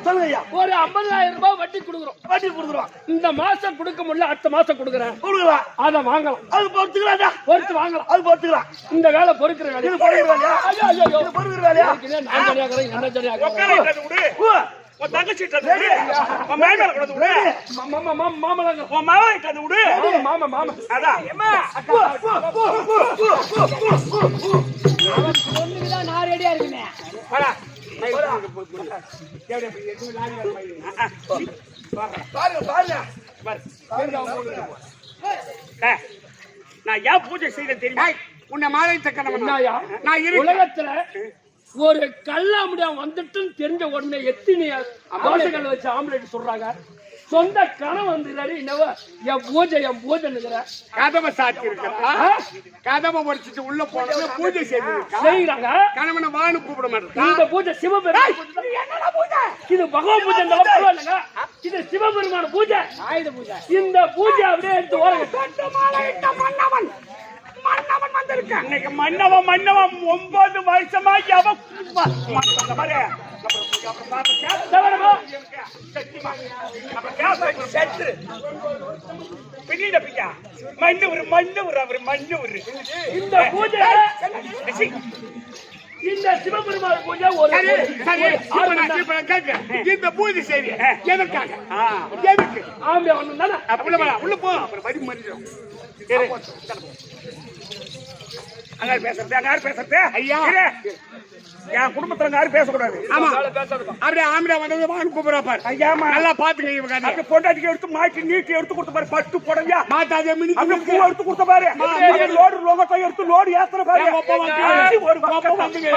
சொல்லுங்க ஐயா. ஒரு 50,000 ரூபாய் வட்டி கொடுக்குறோம். வட்டி கொடுக்குறோம். இந்த மாசம் கொடுக்க முடியல, அடுத்த மாசம் கொடுக்குறேன். கொடுக்கலாம். அத வாங்கலாம். அது பொறுத்துக்கலாம். பொறுத்து வாங்கலாம். அது பொறுத்துக்கலாம். இந்த வேலை பொறுக்கிற வேலை. இது பொறுக்கிற வேலையா? ஐயோ, ஐயோ, ஐயோ. இது பொறுக்கிற வேலையா? நான் சரியா இருக்கிறேன், என்ன சரியா இருக்கிறேன். உன் தங்கச்சி மாமலாங்க. மாமா மாமா அதான் ஒண்ணுக்குதான் நான் ரெடியா இருக்கேன். நான் ஏன் பூஜை செய்ய தெரியுமா? உன்னை மாலையிட்ட கணவன் என்னய்யா? நான் இருக்கேன். உலகத்துல ஒரு கல்லாமுடியா வந்துட்டுன்னு தெரிஞ்ச உடனே எத்தனை தோசைகள் வச்சு ஆம்லேட் சொல்றாங்க. சொந்த கணவன் வந்து என்னவோ என் பூஜை கதவை சாத்தி இருக்கா? கதவை உடைச்சிட்டு உள்ள போனது பூஜை செய்யறாங்க. கணவனை வானு கூப்பிட மாட்டேன். இந்த பூஜை சிவபெருமான் இது பகவான் பூஜை இல்லைங்க. இது சிவபெருமான பூஜை, ஆயுத பூஜை. இந்த பூஜை அப்படியே எடுத்து மன்னவன் மன்னவன் வந்திருக்கான். இன்னைக்கு மன்னவன் 9 வருஷமா எவன் இந்த பூஜை இந்த சிவபெருமான பூஜை ஒரு இந்த பூஜை சரி எதற்காக? எதுக்கு? ஆம்பியா வந்தானே உள்ள போ. அப்புறம் பதி மறிடும். அங்க பேசுறது ஐயா என் குடும்பத்துல யாரும் பேசக்கூடாது. ஆமா அப்படியே ஆம்பியா வந்தது வாங்க கூப்பிடுறா பாரு. ஐயா நல்லா பாத்துக்க. இவங்க பொண்டாட்டிக்கு எடுத்து மாட்டி நீட்டி எடுத்து கொடுத்த பாரு. பட்டு போடையா மாட்டாதே மினி பூ எடுத்து கொடுத்த பாரு. லோடு லோகத்தை எடுத்து லோடு ஏத்துற பாரு. ஒரு பாப்பா வந்துங்க.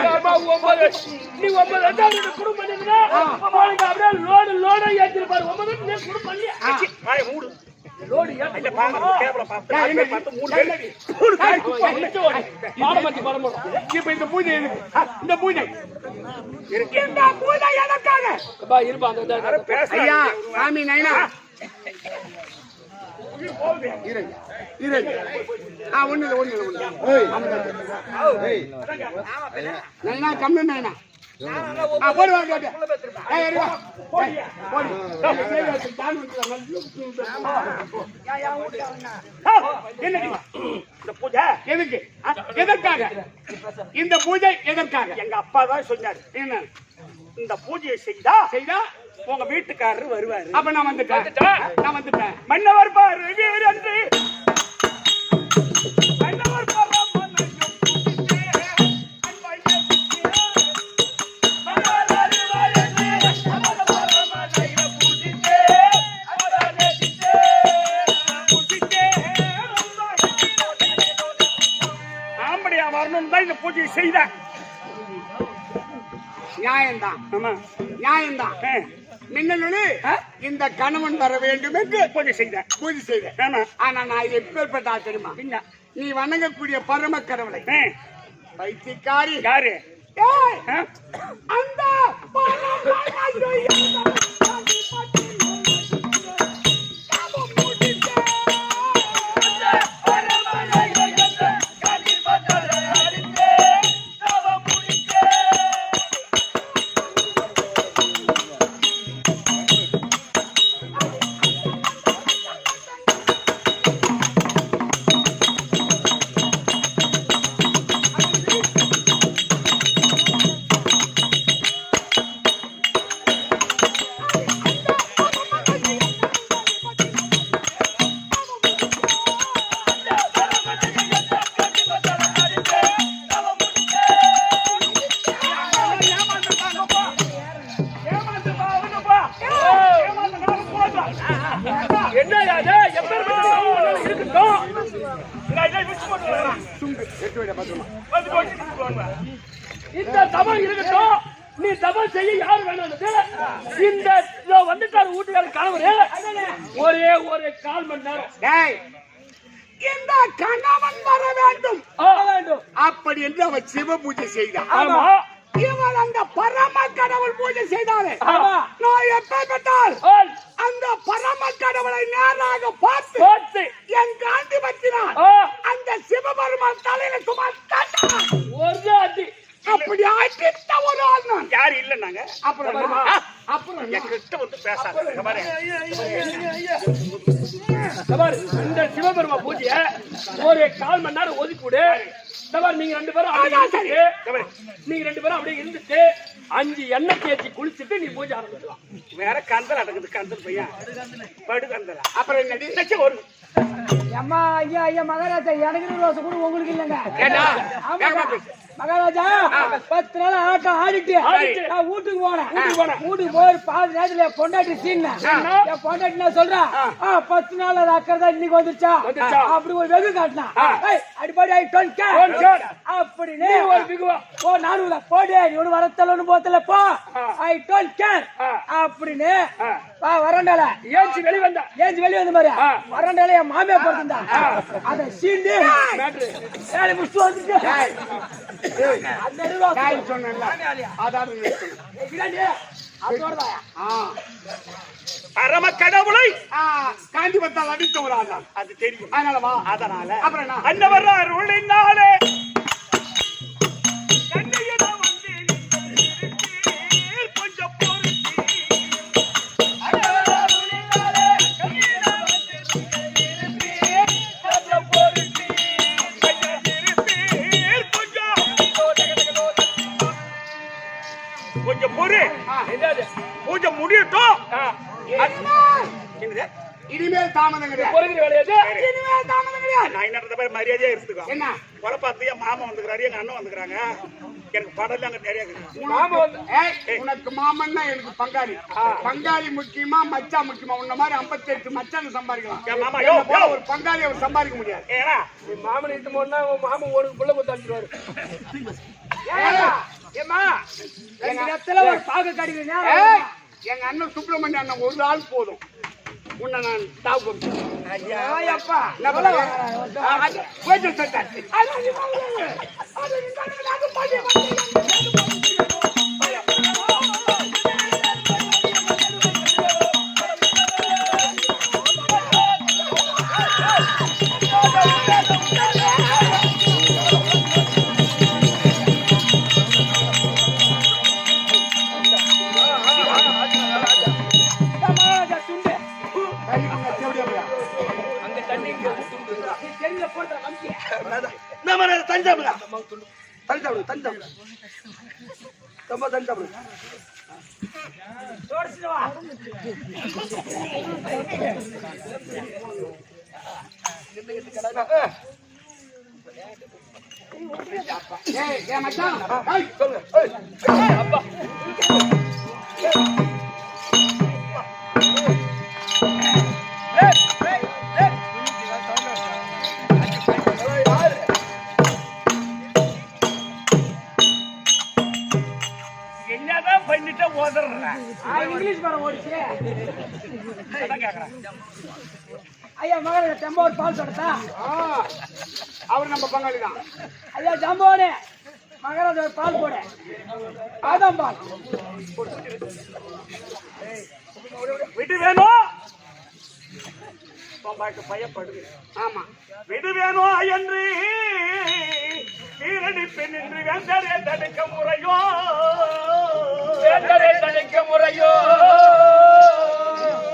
நீ 9 குடும்பம் பண்ணீங்கன்னா அப்படியே லோட ஏத்திருப்பாரு. 9 நீ குடும்பம் பண்ணி வாய மூடு. லோடு ஏத்தி பாங்க கேவல பார்த்து 3 இப்ப இந்த பூஜை இந்த பூஜை எதற்காக? ஐயா சாமி நைனா நைனா கம்மி நைனா எதற்காக இந்த பூஜை? எதற்காக? எங்க அப்பா தான் சொன்னாரு. என்ன இந்த பூஜையை செய்தா உங்க வீட்டுக்காரரு வருவாரு. அப்ப நான் வந்துட்டேன். மன்னவர் பாரு வீரன்று மன்னவர் பாரு இந்த பூஜையை செய்த நியாயம்தான். மின்னலு இந்த கணவன் வர வேண்டும் என்று பூஜை செய்த. ஆனா நான் இது எப்பேற்பட்டா தெரியுமா? நீ வணங்கக்கூடிய பரம கடவுளை பைத்தியக்காரி யாரு? அந்த என்ன இருக்கட்டும். இந்த தபம் இருக்கட்டும். நீ தபம் செய்ய யார் வேணும்? இந்த வந்துட்டாரு வீட்டுக்கார கணவர் ஒரே ஒரு 1/4 மணி நேரம் இந்த கணவன் வர வேண்டும் அப்படி என்று அவர் சிவ பூஜை செய்தார். ஆமா, இவர் அந்த பரம கடவுள் பூஜை செய்தாரு. நான் எப்பேற்பட்டால் அந்த பரம கடவுளை நேராக பார்த்து என் காந்தி பற்றினார். அந்த சிவபெருமான் தலையில சுமார் ஒரு அடி அப்படி ஆட்டிட்ட ஒரு ஆள் நான். யாரு இல்ல நாங்க அப்புறம் என்கிட்ட வந்து பேசாத. இந்த சிவபெருமா பூஜைய ஒரு 1/4 மணி நேரம் ஒதுக்கிவிடு. நீங்க 2 பேரும் அப்படியே இருந்துட்டு 5 எண்ணெய் தேய்ச்சி குளிச்சுட்டு நீ பூஜை ஆரம்பிக்கலாம். வேற கந்தல் அடக்குது. கந்தல் பையன் படு கந்தல. அப்புறம் என்னடி ஒரு அம்மா ஐயா ஐயா மகாராஜா எனக்கு ரோசை கூட உங்களுக்கு இல்லைங்க. மகாராஜா 10 நாள் ஆட்டம் ஆடிட்டு நான் வீட்டுக்கு போனேன். வீட்டுக்கு போய் பாதி நேரத்துல பொண்டாட்டி சீன் என் பொண்டாட்டி நான் சொல்றேன் 10 நாள் அது அக்கறதா இன்னைக்கு வந்துருச்சா அப்படி ஒரு வெகு காட்டினா அடிப்படி அப்படின்னு ஒரு பிகுவா ஓ நானூறு போடு நீ ஒண்ணு வரத்தலன்னு போத்தல போ ஐ டோன்ட் கேர் அப்படின்னு வரண்டால ஏஞ்சி வெளியே வந்த மாதிரி வரண்டால என் மாமியா போட்டிருந்தா அதை சீண்டு முடிச்சு வந்துட்டு பரம கடவுளை காந்தி பத்தால் அடித்த ஒரு ஆள் தான். அது தெரியும். அதனால அப்புறம் அன்னவர் அருளினாலே கொஞ்சம் பொறு. பூஜை முடியட்டும். இனிமேல் தாமதம் கிடையாது. நான் என்ன மரியாதையா எடுத்துக்கோ. என்ன கொலை பார்த்து என் மாமா வந்துக்கிறாரு, எங்க அண்ணன் வந்துக்கிறாங்க. எனக்கு படம் அங்க நிறைய உனக்கு மாமன்னா எனக்கு பங்காளி. பங்காளி முக்கியமா மச்சா முக்கியமா? உன்ன மாதிரி 58 மச்சான் சம்பாதிக்கலாம். ஒரு பங்காளி அவர் சம்பாதிக்க முடியாது. ஏன்னா மாமன் இட்டு போனா மாமன் ஒரு புள்ள கொத்து அடிச்சுருவாரு. எங்க அண்ணன் சுப்பிரமணிய அண்ணன் ஒரு ஆள் போதும். உன்னை நான் தாவு என்னதான் பண்ணிட்டு ஓதுறேன். இங்கிலீஷ் படம் ஓடிச்சு. ஐயா மகன் டெம்போர் பால் கொடுத்தா அவர் நம்ம பங்காளி தான். ஐயா ஜம்போனே மகராஜ பால் போட பாதாம் பால் விடு வேணும். பயப்படுது. ஆமா விடு வேணும் என்று வீரடி பெண் என்று வேந்தரே தடுக்க முறையோ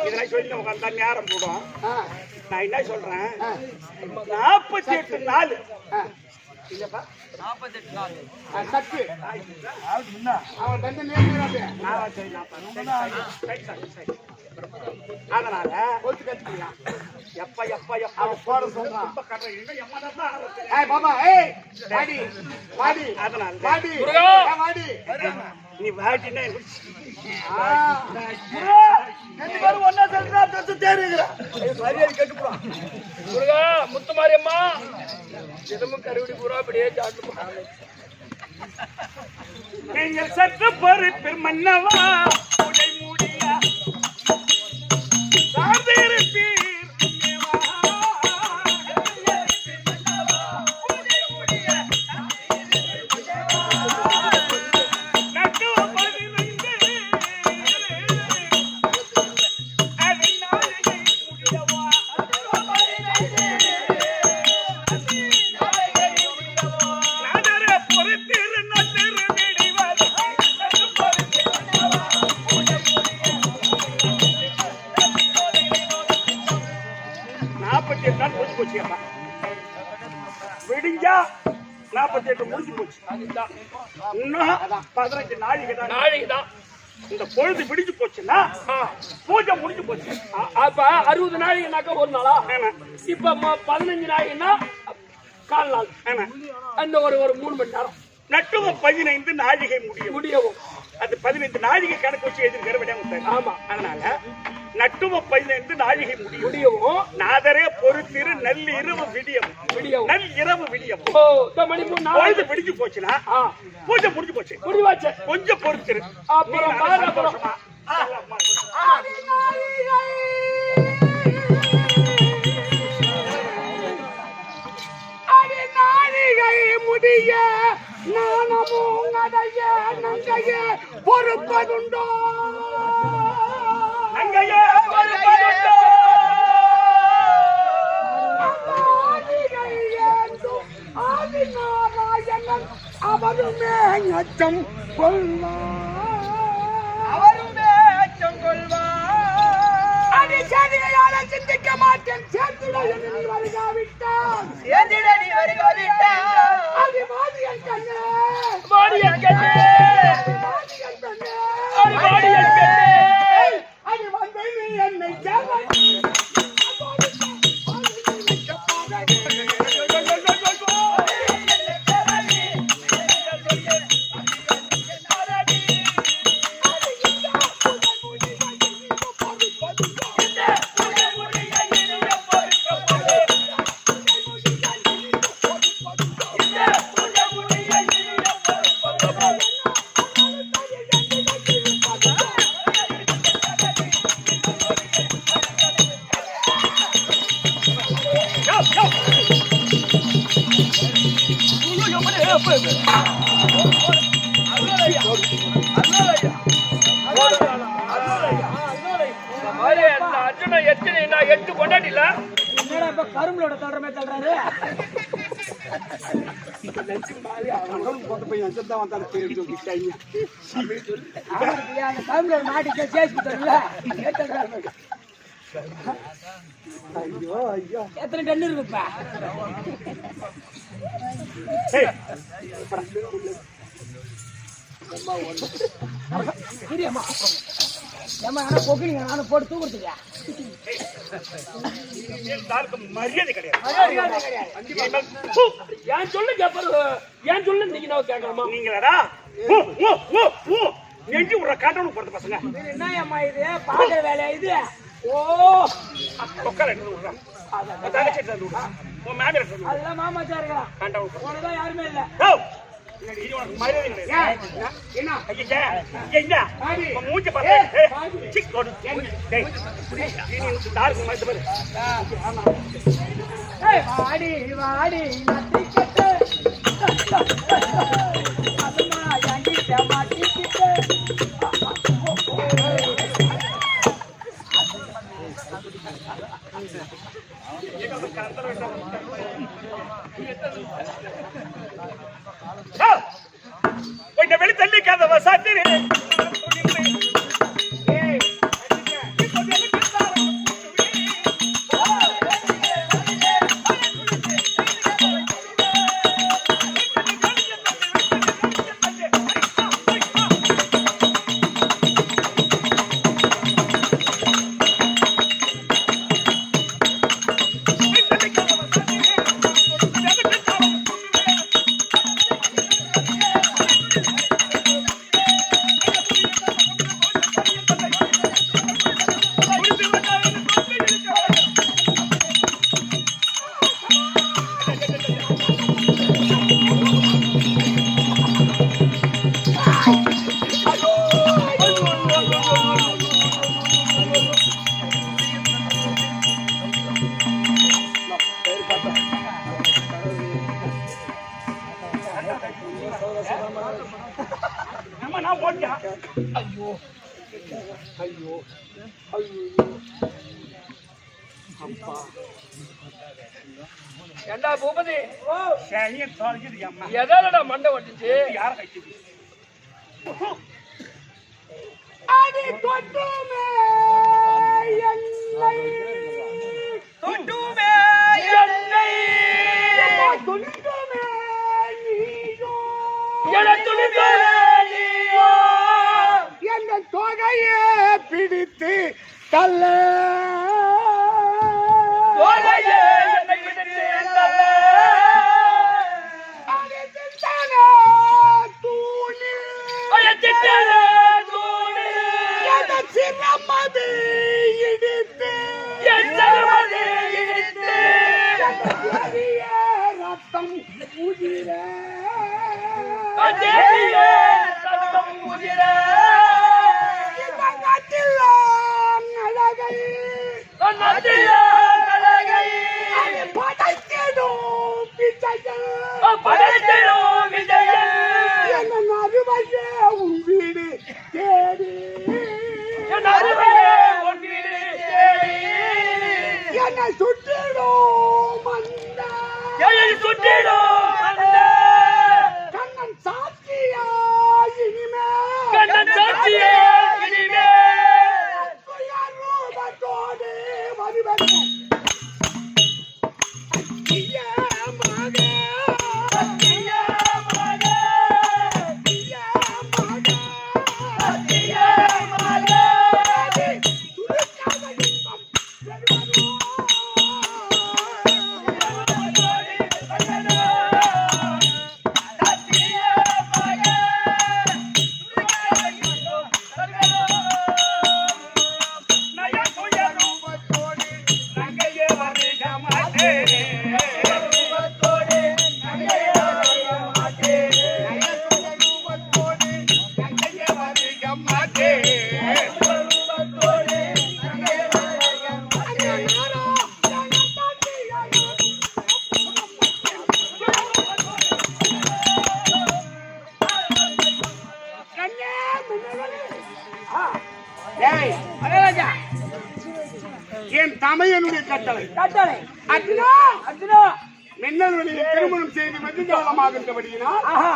இதெல்லாம் சொல்லி உட்காந்தா நேரம் போடும். நான் என்ன சொல்றேன் 48 நாள் இல்லப்பா 48 நாள் சத்து அவன் தந்து அதனால ஒத்து கத்துக்கலாம். எப்ப எப்ப எப்ப போட சொல்றான் பாபா வாடி வாடி அதனால வாடி வாடி நீ வாடினா ஒன்னா சொல்றா முருகா முத்து மாரியம்மா எதுவும் கருவிடி பூரா அப்படியே சாட்டு நீங்கள் சற்று பொறுப்பில் மன்னவா உடை மூடியா சார்ந்திருப்பீர் விடிஞ்சா 48 முடிஞ்சு போச்சு. இன்னும் 15 நாழிகை தான். இந்த பொழுது விடிஞ்சு போச்சுன்னா பூஜை முடிஞ்சு போச்சு. அப்ப 60 நாளைக்குனாக்கா ஒரு நாளா? இப்ப 15 நாளைக்குன்னா கால் நாள். அந்த ஒரு 3 மணி நேரம். நட்டுவ 15 நாழிகை முடியவும் அது 15 நாழிகை கணக்கு வச்சு எழுதிருக்கிற. ஆமா, அதனால நட்டுவ 15 நாழிகை முடியவும் நாதரே பொறுத்திரு நள்ளிரவு விடியவும் நள்ளிரவு விடியவும் மணி 3 நாள் விடிஞ்சு போச்சுன்னா பூஜை முடிஞ்சு போச்சு. முடிவாச்சு. கொஞ்சம் பொறுத்திரு. அப்புறம் முடிய நானமும் அடைய நங்கையே பொறுப்பதுண்டோ அவருமே அச்சம் கொள்வார் சிந்திக்க மாட்டேன் சேர்த்துட வருகாவிட்டான் அது மாடியன் கண்ணே அது வந்து நீ என்னை அர்ஜுன எத்தனை 8 கொண்டாடில கரும்புலோட தள்ளுறமே தள்ளுறாரு. கரும்புலோட மாட்டி சேர்த்து ஐயோ ஐயோ எத்தனை டன் இருக்குப்பா? நானும் போட்டு தூக்குறதுக்கா மரியாதை கிடையாது. ஏன் சொல்லு நீங்க கேட்கலாமா? நீங்களா நெஞ்சு விடுற காட்டணும் போறது பசங்க. என்ன அம்மா இது பாக்குற வேலையா இது? ஓ அதெல்லாம் மாமாச்சா இருக்கலாம். உனதான் யாருமே இல்ல. வாடி வாடி வெளி தள்ளிக்காத வசாத்திரி ஏண்டா பூபதி சரி தொலைக்குது அம்மா எதாலடா மண்டை வட்டுச்சு யார கைக்குது அடி தொட்டுமே என்னை தொட்டுமே என்னை துணிந்துமே நீயோ என துணிந்தே நீயோ என்ற தொகையே பிடித்து தள்ள தோகையே என்னை பிடித்து தள்ள. அழைத்திட்டேனே தூணி. சிரமது இடித்து என் சிரமதை இடித்து. ரத்தம் உதிர தேவியே ரத்தம் உதிர. அழகை நதியே அழகை. படைத்திடும் விஜயன் படைத்திடும் விஜயன். என்ன அருமையே உன் வீடு தேடி என் அருமையே உன் வீடு தேடி. என்னை சுற்றிடும் அந்த என்னை சுற்றிடும் அந்த கண்ணன் சாட்சியா இனிமே கண்ணன் சாட்சியே இனிமே. ரூபத்தோடு வருவது என் தமையனுடைய கட்டளை கட்டளை அர்ஜுனா அர்ஜுனா மின்னல்வெளியை திருமணம் செய்து வெகு காலமாகின்றபடியினால் ஆஹா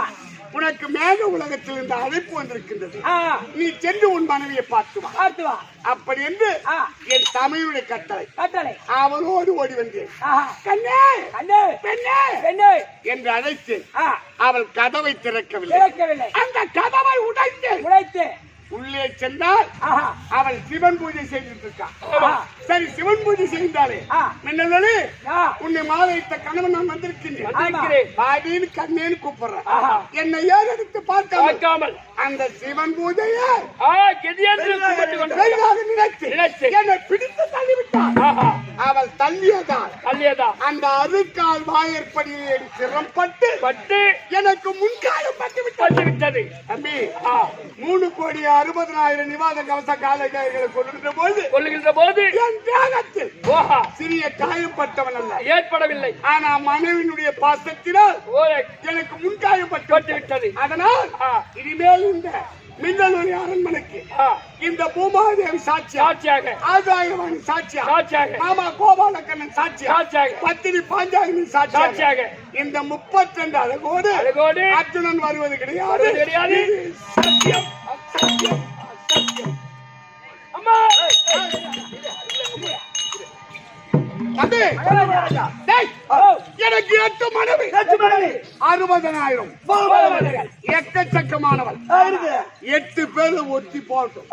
உனக்கு மேக உலகத்தில் இந்த அழைப்பு வந்திருக்கின்றது. ஆஹா நீ சென்று உன் மனைவியை பார்த்து வா. பார்த்து வா அப்படி என்று ஆ. என் தமையனுடைய கட்டளை கட்டளை அவளோடு ஓடி வந்தேன். ஆஹா கண்ணே கண்ணு பெண்ணே பெண்ணு என்று அழைத்து ஆ அவள் கதவை திறக்கவில்லை. திறக்கவில்லை அந்த கதவை உடைத்து உடைத்து உள்ளே சென்றால் ஆஹா அவள் சிவன் பூஜை செய்துட்டு இருக்கா. ஆஹா சரி சிவன் பூஜை செய்தாலே ஆ. மின்னல்வெளி ஆ உன்னை மாலையிட்ட கணவன் நான் வந்திருக்கின்றேன். வந்திருக்கிறேன். பாடின்னு கண்ணேன்னு கூப்பிடுறேன். ஆஹா. என்னை ஏறெடுத்து பார்க்காமல் பார்க்காமல் அந்த சிவன் பூஜையை கெதியென்று கும்பிட்டு கொண்டு பெரிதாக நினைத்து நினைத்து. என்னை பிடித்து தள்ளிவிட்டாள். ஆஹா அவள் தள்ளியதால் அல்லியதா அந்த அருக்கால் வாயற்படியை சிரம்பட்டு பட்டு எனக்கு முன்காலம் பட்டுவிட்டாள். பட்டு விட்டது. தம்பி 3,60,00,000 நிவாத கவச காலகாரிகளை கொள்ளுகின்ற போது கொள்ளுகின்ற போது என் தேகத்தில் ஓஹா சிறிய காயப்பட்டவன் அல்ல. ஏற்படவில்லை. ஆனா மனைவியினுடைய பாசத்தினால் ஓரை எனக்கு முன்காயப்பட்டு பட்டு விட்டது. அதனால் ஆ. இனிமேல் இந்த மின்னலூரி அரண்மனைக்கு ஆ, இந்த பூமாதேவி சாட்சியா, சாட்சியாக ஆதாயவாணி சாட்சியா, சாட்சியாக மாமா கோபாலக்கண்ணன் சாட்சியா, சாட்சியாக பத்தினி பாஞ்சாலினி சாட்சியாக சாட்சியாக இந்த 32 அழகோடு அழகோடு அர்ஜுனன் வருவது கிடையாது. வருவது கிடையாது. இது சத்தியம் சத்தியம் சத்தியம். அம்மா தம்பி, டேய், எனக்கு 8 மனைவி 60,000 எக்கச்சக்கமானவள். 8 பேர் ஒத்தி போட்டோம்.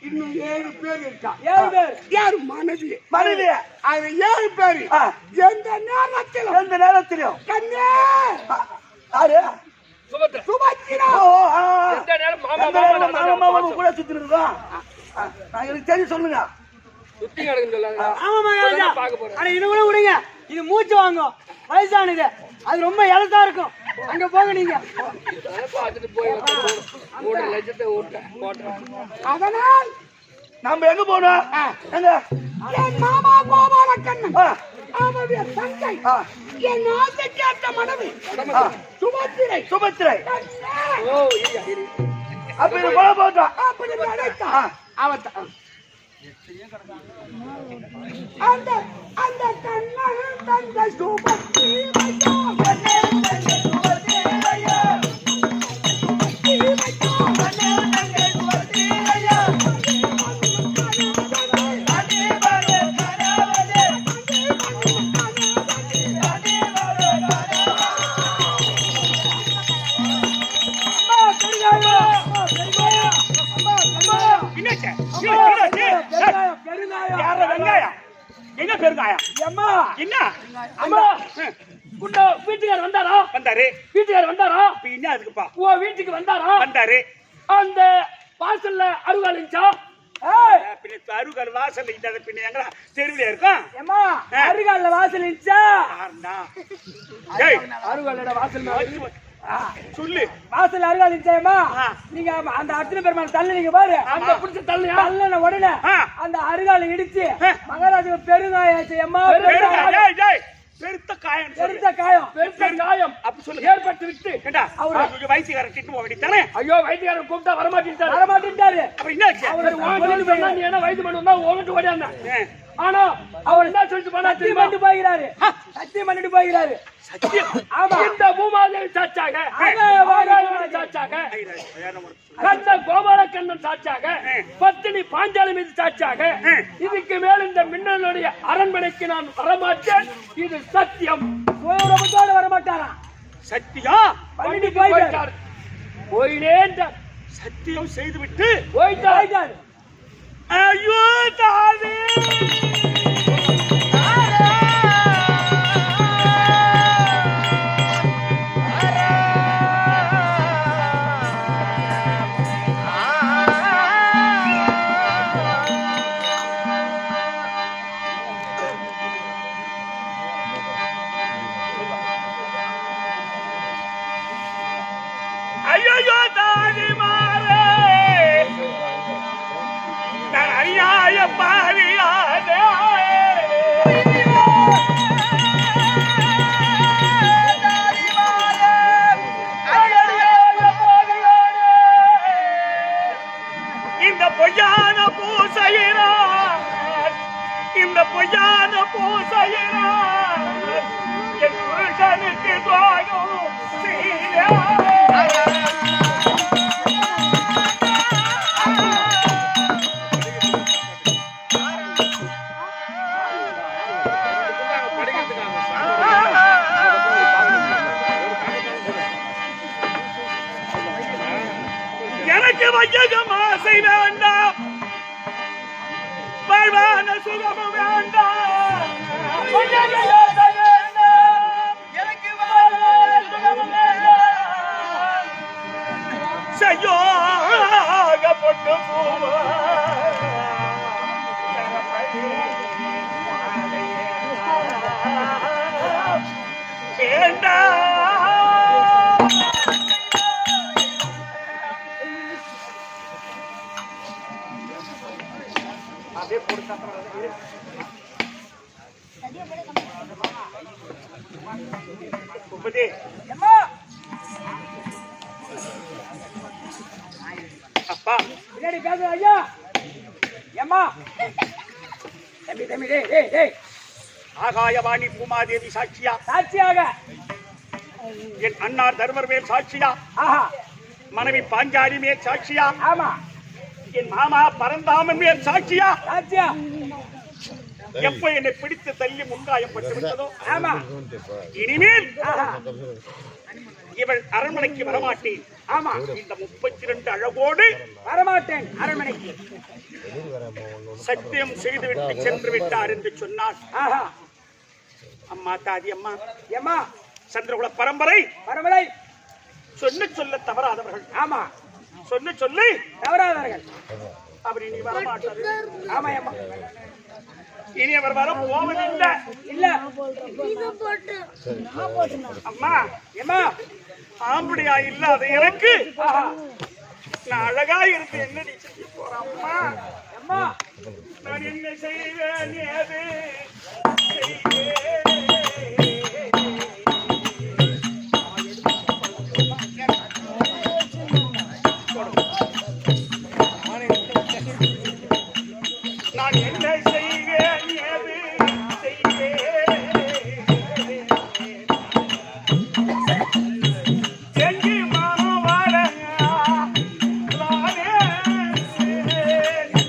இன்னும் 7 பேர் இருக்கா. 7 பேர் யார் மனைவி? மனைவி அது 7 பேர் எந்த நேரத்திலும் கண்ணே யாரு சுபத்ரா சுபத்திரா எந்த நேரம் மாமா மாமா கூட சுத்தி இருக்கோம். எனக்கு தெரியும் சொல்லுங்க. சுத்தி கிடக்குன்னு ஆமா பார்க்க போறேன். ஆனா இது கூட விடுங்க. இது மூச்சு வாங்கும், வயசானது, அது ரொம்ப இலசா இருக்கும். அங்க போங்க நீங்க. பார்த்துட்டு போய் 3 லட்சத்தை போட்டேன். அதனால் நம்ம எங்க போனோம்? எங்க? என் மாமா கோபாலக்கண்ணன் அவருடைய தங்கை என் ஆசைக்கேற்ற மனைவி சுபத்திரை சுபத்திரை. ஓ, இரு. அப்ப இது போல போட்டோம். அப்படி அழைத்தா அவன் அந்த அந்த கண்ணன் தந்த சுபத்தி வையோ கண்ணே தந்த சுபத்தி வையோ சுபத்தி வையோ கண்ணே தந்த சுபத்தி வையோ அடே பாரே கரவதே அடே பாரே அம்மா கரிகாயா அம்மா என்னாச்சு? பெருங்காயம் யார வெங்காயம்? என்ன பெருங்காயம்? அம்மா என்ன? அம்மா குண்டா வீட்டுக்காரர் வந்தாரா? வந்தாரு. வீட்டுக்காரர் வந்தாரா? இப்ப என்ன அதுக்குப்பா? ஓ வீட்டுக்கு வந்தாரா? வந்தாரு. அந்த வாசல்ல அருகால் இருந்துச்சா? ஏய் பின்ன அருகால் வாசல்ல இல்லாத பின்ன எங்கடா தெருவுல இருக்கும்? அம்மா அருகால்ல வாசல் இருந்துச்சா? யாருடா? ஏய், அருகாலோட வாசல் மேல சொல்லு. வாசல் அருகால் இருந்துச்சேம்மா ஆ. நீங்க அந்த அர்ச்சனை பெருமாள் தள்ளு நீங்க பாரு அந்த புடிச்ச தள்ளியா? தள்ளுன உடனே ஆ. அந்த அருகால இடிச்சு ஆ. மகாராஜா பெருங்காயாச்சு அம்மா பெருங்காயம். ஏய், ஏய், பெருத்த காயம் சொல்லு. பெருத்த காயம் பெருத்த காயம் அப்ப சொல்லு. ஏற்பட்டு விட்டு ஏண்டா, அவரு வயசுக்காரர் கிட்ட போக வேண்டியதானே? ஐயோ வைத்தியக்காரர் கூப்பிட்டா வரமாட்டேன்ட்டாரு. வரமாட்டேன்ட்டாரு அப்ப என்னாச்சு? சரி, உன் சொல்லி சொன்னா நீ என்ன வைத்தியம் பண்ணுவா ஓடிட்டு ஓடியாந்த. ஆனா அவர் என்ன சொல்லிட்டு போனா சத்தியம் தெரியுமா? பண்ணிட்டு போகிறாரு சத்தியம் பண்ணிட்டு போகிறாரு சத்தியம். ஆமா இந்த பூமாதேவி சாட்சாக ஆகாயவாணி சாட்சாக வேற ஒரு கண்ண கோபாலக்கண்ணன் சாட்சாக பத்தினி பாஞ்சாலி மீது சாட்சாக இதுக்கு மேல் இந்த மின்னலுடைய அரண்மனைக்கு நான் வரமாட்டேன். இது சத்தியம். சுயரூபத்தோட வரமாட்டாரா சத்தியம். பண்ணிட்டு போயிட்டாரு போயினேன் சத்தியம் செய்துவிட்டு போயிட்டாரு ஐயோ தாவே. ஐயோ தாவி மாறே நான் அநியாய பாவியாதே. இந்த பொய்யான பூசையினார், இந்த பொய்யான பூசையினார் என் புருஷனுக்கு துரோகம் செய்தார். எனக்கு வையகம் ஆசை வேண்டாம், வாழ்வான சுகம் வேண்டாம். வையகம் ஆசை வேண்டாம், எனக்கு வாழ்வான சுகம் வேண்டாம். செய்யாக பொட்டு பூவா வேண்டாம். பூபதி, அம்மா அப்பா பின்னாடி பேசுற ஐயா அம்மா தம்பி தம்பி டேய் டேய் டேய் ஆகாயவாணி பூமாதேவி சாட்சியா, சாட்சியாக என் அண்ணார் தர்மர் மேல் சாட்சியா, ஆஹா மனைவி பாஞ்சாலி மேல் சாட்சியா, ஆமா என் மாமா பரந்தாமன் மேல் சாட்சியா, சாட்சியா எப்ப என்னை பிடித்து தள்ளி முன்காயம் பட்டு விட்டதோ ஆமா இனிமேல் ஆஹா இவள் அரண்மனைக்கு வரமாட்டேன். ஆமா இந்த 32 அழகோடு வரமாட்டேன் அரண்மனைக்கு சத்தியம் செய்துவிட்டு சென்று விட்டார் என்று சொன்னார். ஆஹா அம்மா தாதி அம்மா அம்மா சந்திரகுல பரம்பரை பரமலை சொல்ல தவறாதவர்கள். ஆமா சொல்லி சொல்லி தவறாதவர்கள் அவர் இனி வரமாட்டார். ஆமா அம்மா இனி அவர் வர போவதில்லை. இல்ல அம்மா அம்மா ஆம்படியா இல்லாத எனக்கு ஆஹா நான் அழகா இருந்து என்னடி செய்ய போறேன் அம்மா? அம்மா நான் என்ன செய்வேன் ஏது நான் என்ன செய்வேன் ஏது செய்வேன் எங்கே மனம் வாழ நானே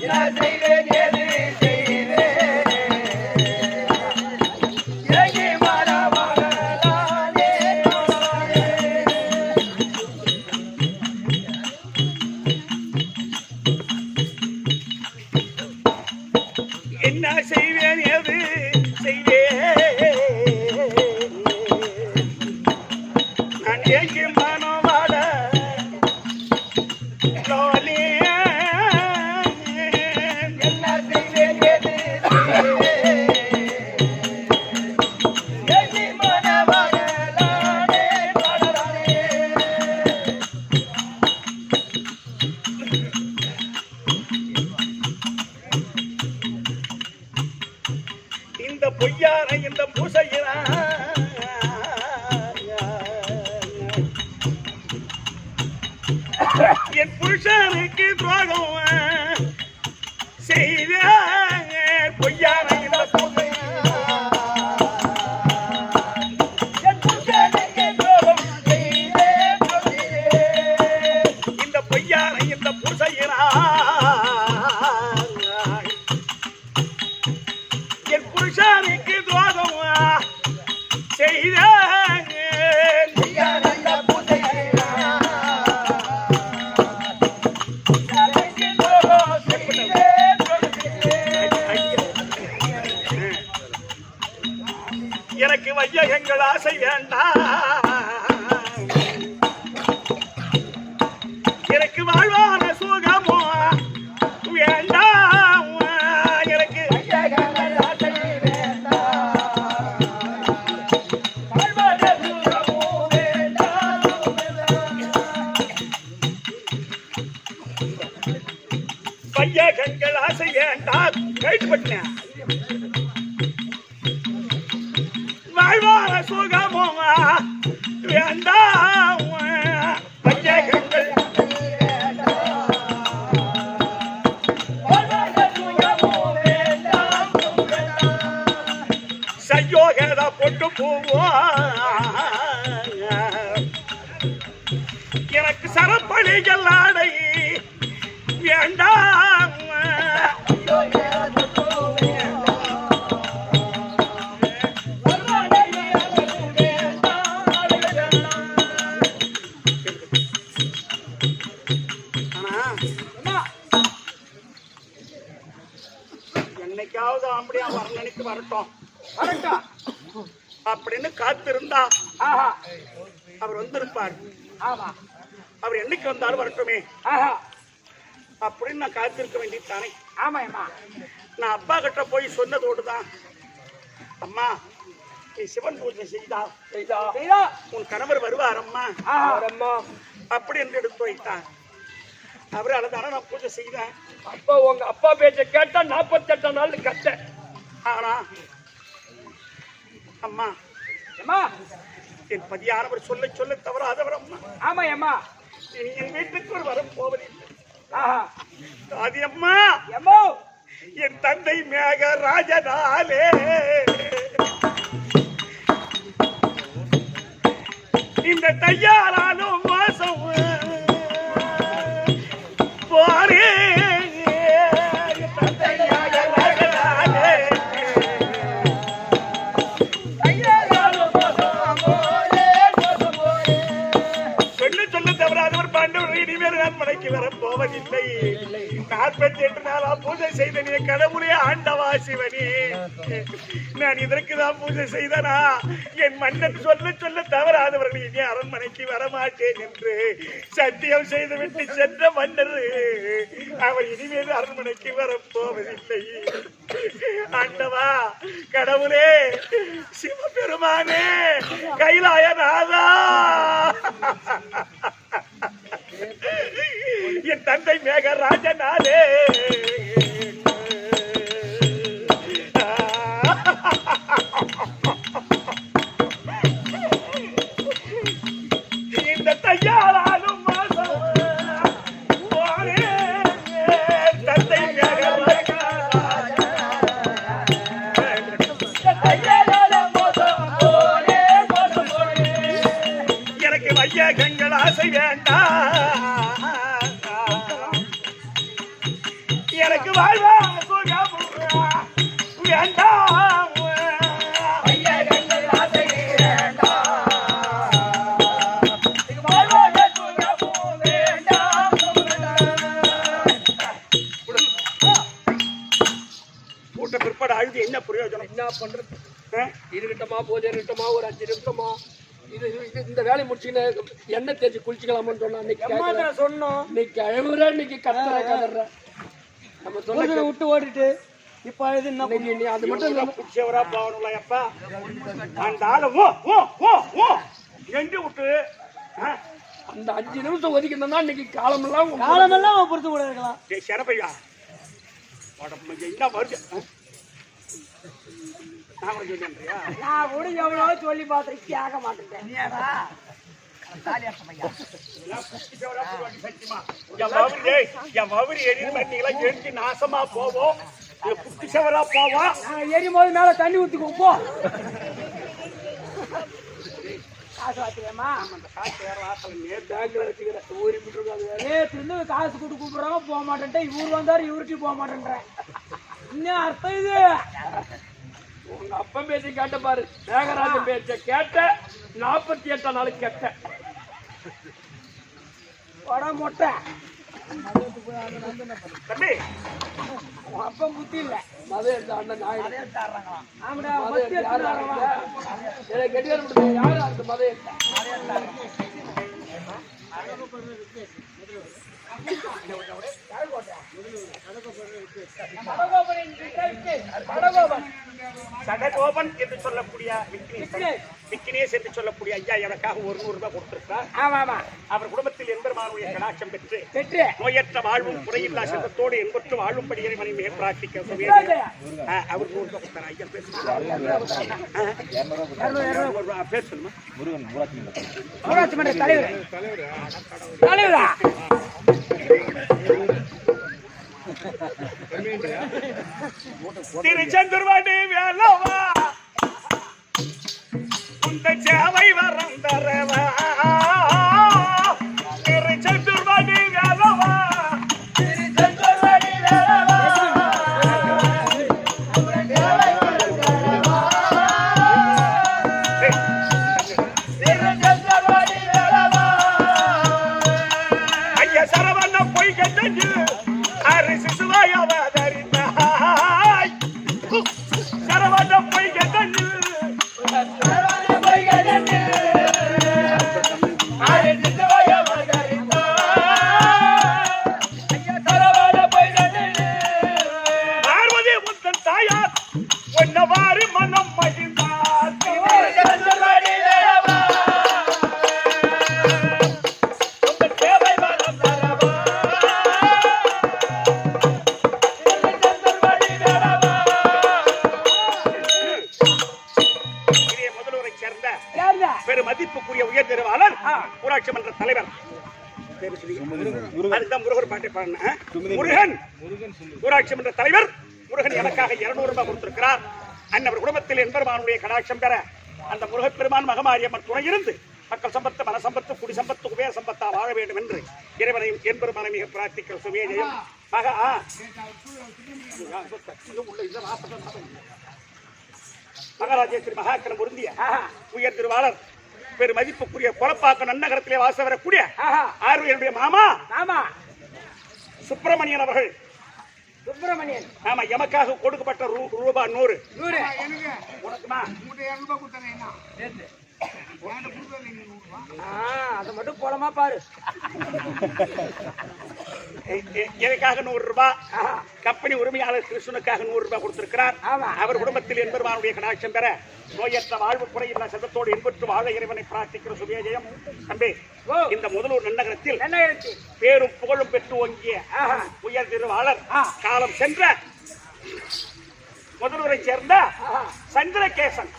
என்ன செய்வேன் ஏது செய்வேன் எங்கே மனமகளானே என்ன செய்வேன் ஏது செய்வேன் நான் எங்கே மனம் வாழ லோலே என்ன செய்வேன் ஏது செய்வேன் எங்கே மனமகளானே பாடலானே இந்த பொய்யான இந்த பூசையினா என் புருஷனுக்கு துரோகம் செய்த பொய்யான இந்த பூசையினா என் புருஷனுக்கு துரோகம் செய்தேன் இந்த பொய்யான இந்த பூசையினா என் புருஷனுக்கு துரோகம் செய்த யாரந்த பூசையா எனக்கு வையகங்கள் ஆசை வேண்டாம் எனக்கு வாழ்வான சுகமோ வேண்டாம் எனக்கு வையகங்கள் ஆசை வேண்டாம் கைப்பற்றினேன் வாழ்வான சுகமோ வேண்டாம் வையகங்கள் சயோகத பொட்டு போவோம் எனக்கு சரப்பணிகள் ஆடை வேண்டாம் என்னைக்காவது அப்படியா வர்ணனைக்கு வரட்டும் வரட்டும் அப்படின்னு காத்திருந்தா ஆஹா அவர் வந்திருப்பார். ஆமா அவர் என்னைக்கு வந்தாலும் வரட்டுமே ஆஹா அப்படின்னு நான் காத்திருக்க வேண்டியதானே. ஆமா அம்மா நான் அப்பா கிட்ட போய் சொன்னதோடு தான், அம்மா நீ சிவன் பூஜை செய்தா செய்தா உன் கணவர் வருவார் அம்மா ஆஹா அம்மா அப்படி என்று எடுத்து வைத்தார். அவரால் தானே நான் பூஜை செய்தேன். அப்ப உங்க அப்பா பேச்ச கேட்டா 48 நாள் கட்ட. ஆனா அம்மா அம்மா என் பதியானவர் சொல்ல சொல்ல தவறாதவர் அம்மா. ஆமா அம்மா இனி என் வீட்டுக்கு வரும் போவதில்லை. ஆஹா அது அம்மா எம்மோ என் தந்தை மேகராஜனாலே இந்த தையாராலும் மோசம் போரே தந்தை மேகராஜனாலே சொல்ல தவறாதவர் பாண்டவர் இனிமேல் நான் மலைக்கு வரப் போவதில்லை. 48 நாளா பூஜை செய்த நீ கடவுளே ஆண்டவா சிவனே, நான் இதற்குதான் பூஜை செய்தனா? என் மன்னன் சொல்ல சொல்ல தவறாதவர்கள் இனி அரண்மனைக்கு வரமாட்டேன் என்று சத்தியம் செய்துவிட்டு சென்ற மன்னர் அவர் இனிமேல் அரண்மனைக்கு வரப்போவதில்லை. ஆண்டவா கடவுளே சிவபெருமானே கைலாயநாதா, என் தந்தை மேகராஜனாலே இந்த தையாளாலும் தந்தை மேகராஜ விட்ட பிற்பாடு அழுது என்ன பிரயோஜனம்? என்ன பண்றது? இருக்கட்டுமா, பூஜை இருக்கட்டுமா, ஒரு 5 நிமிஷமா இந்த வேலையை முடிச்சுன்னு எண்ணெய் தேய்ச்சி குளிச்சுக்கலாமான்னு சொன்னா இன்னைக்கு சொன்னோம். இன்னைக்கு அழுகுற, இன்னைக்கு கத்துற. நம்ம சொல்ல விட்டு ஓடிட்டு இப்ப இது என்ன நீ அது மட்டும் இல்ல, பிடிச்சவரா போகணும்ல எப்பா அந்த ஆளு எண்டு விட்டு அந்த 5 நிமிஷம் ஒதுக்கினா இன்னைக்கு காலமெல்லாம் பொறுத்து கூட இருக்கலாம். சிறப்பையா என்ன வருது? நான் கூட எவ்வளவோ சொல்லி பார்த்தேன், கேட்க மாட்டேன். நாசமா போவோம், புத்திசவரா போவோம். எரியும் போது மேல தண்ணி ஊத்திக்கோ போ. காசு வாத்தியமா நேற்று காசு கொடுத்து கூப்பிடுறாங்க, போக மாட்டேன்ட்டேன். இவரு வந்தாரு, இவருட்டி போக மாட்டேன்றேன். இன்னும் அர்த்தம் இது. உங்க அப்பா பேச்சு கேட்ட பாரு, மேகராஜன் பேச்ச கேட்ட 48 நாளைக்கு கேட்ட மொட்டை தம்பி அப்பா புத்தி இல்ல. மதம் எடுத்த அண்ணன் ஆமாடா, மத்திய கெட்டியார் யாரு அந்த மதம் எடுத்த சடகோபன் என்று சொல்லக்கூடிய விக்னேஷ் என்று சொல்லக்கூடிய ஐயா எனக்காக 100 ரூபாய் கொடுத்திருக்கார். அவர் குடும்பத்தில் எம்பெருமானுடைய கடாட்சம் பெற்று நோயற்ற வாழ்வும் குறையில்லா செல்வத்தோடு என்பற்று வாழும்படி இறைவனை மிக பிரார்த்திக்க அவர் 100 ரூபாய் கொடுத்தார். ஐயா பேசணுமா? ஊராட்சி மன்ற தலைவரா திருச்செந்தூர்வாடி வேலவா உந்த சேவை வரம் தரவா. திருச்செந்தூர்வாடி வேலவா ஐயா சரவண்ண பொய் கண்டு அரிசி சுவையவ தரித்தாய். சரவண்ண பொய் கண்டு பார்வதி முத்தன் தாயார் ஒன்னவாறு மனம் மகிழ்ந்தார். பெருமதிப்புக்குரிய உயர் திருவாளர் ஊராட்சி மன்ற தலைவர் அதுதான் முருகர் பாட்டை பாடின முருகன் ஊராட்சி மன்ற தலைவர் முருகன் எனக்காக 200 ரூபாய் கொடுத்திருக்கிறார். அன்னவர் குடும்பத்தில் என்பெருமானுடைய கடாட்சம் பெற அந்த முருகப்பெருமான் மகமாரியம்மன் துணை இருந்து மக்கள் சம்பத்து, மன சம்பத்து, குடி சம்பத்து, குபேர சம்பத்தா வாழ வேண்டும் என்று இறைவனையும் என்பெருமானை மிக பிரார்த்திக்கிற சுவேஜயம் மகா மகாராஜேஸ்வரி மகாக்கரம் பொருந்திய உயர் திருவாளர் பெருமதிப்புக்குரிய கொலப்பாக்கம் நன்னகரத்திலே வாச வரக்கூடிய ஆர்வனுடைய மாமா சுப்பிரமணியன் அவர்கள். சுப்பிரமணியன் ஆமா, எமக்காக கொடுக்கப்பட்ட ரூபாய் 100. உனக்குமா அதை மட்டும் போலமா பாரு. எனக்காக 100 ரூபாய், கம்பெனி உரிமையாளர் கிருஷ்ணனுக்காக 100 ரூபாய் கொடுத்திருக்கிறார். அவர் குடும்பத்தில் என்பெருமானுடைய கடாட்சம் பெற நோயற்ற வாழ்வு குறையில்லா செல்வத்தோடு என்பற்று வாழ இறைவனை பிரார்த்திக்கிற சுபேஜயம். தம்பி, இந்த முதலூர் நன்னகரத்தில் பேரும் புகழும் பெற்று ஓங்கிய உயர் திருவாளர் காலம் சென்ற முதலூரை சேர்ந்த சந்திரகேசன்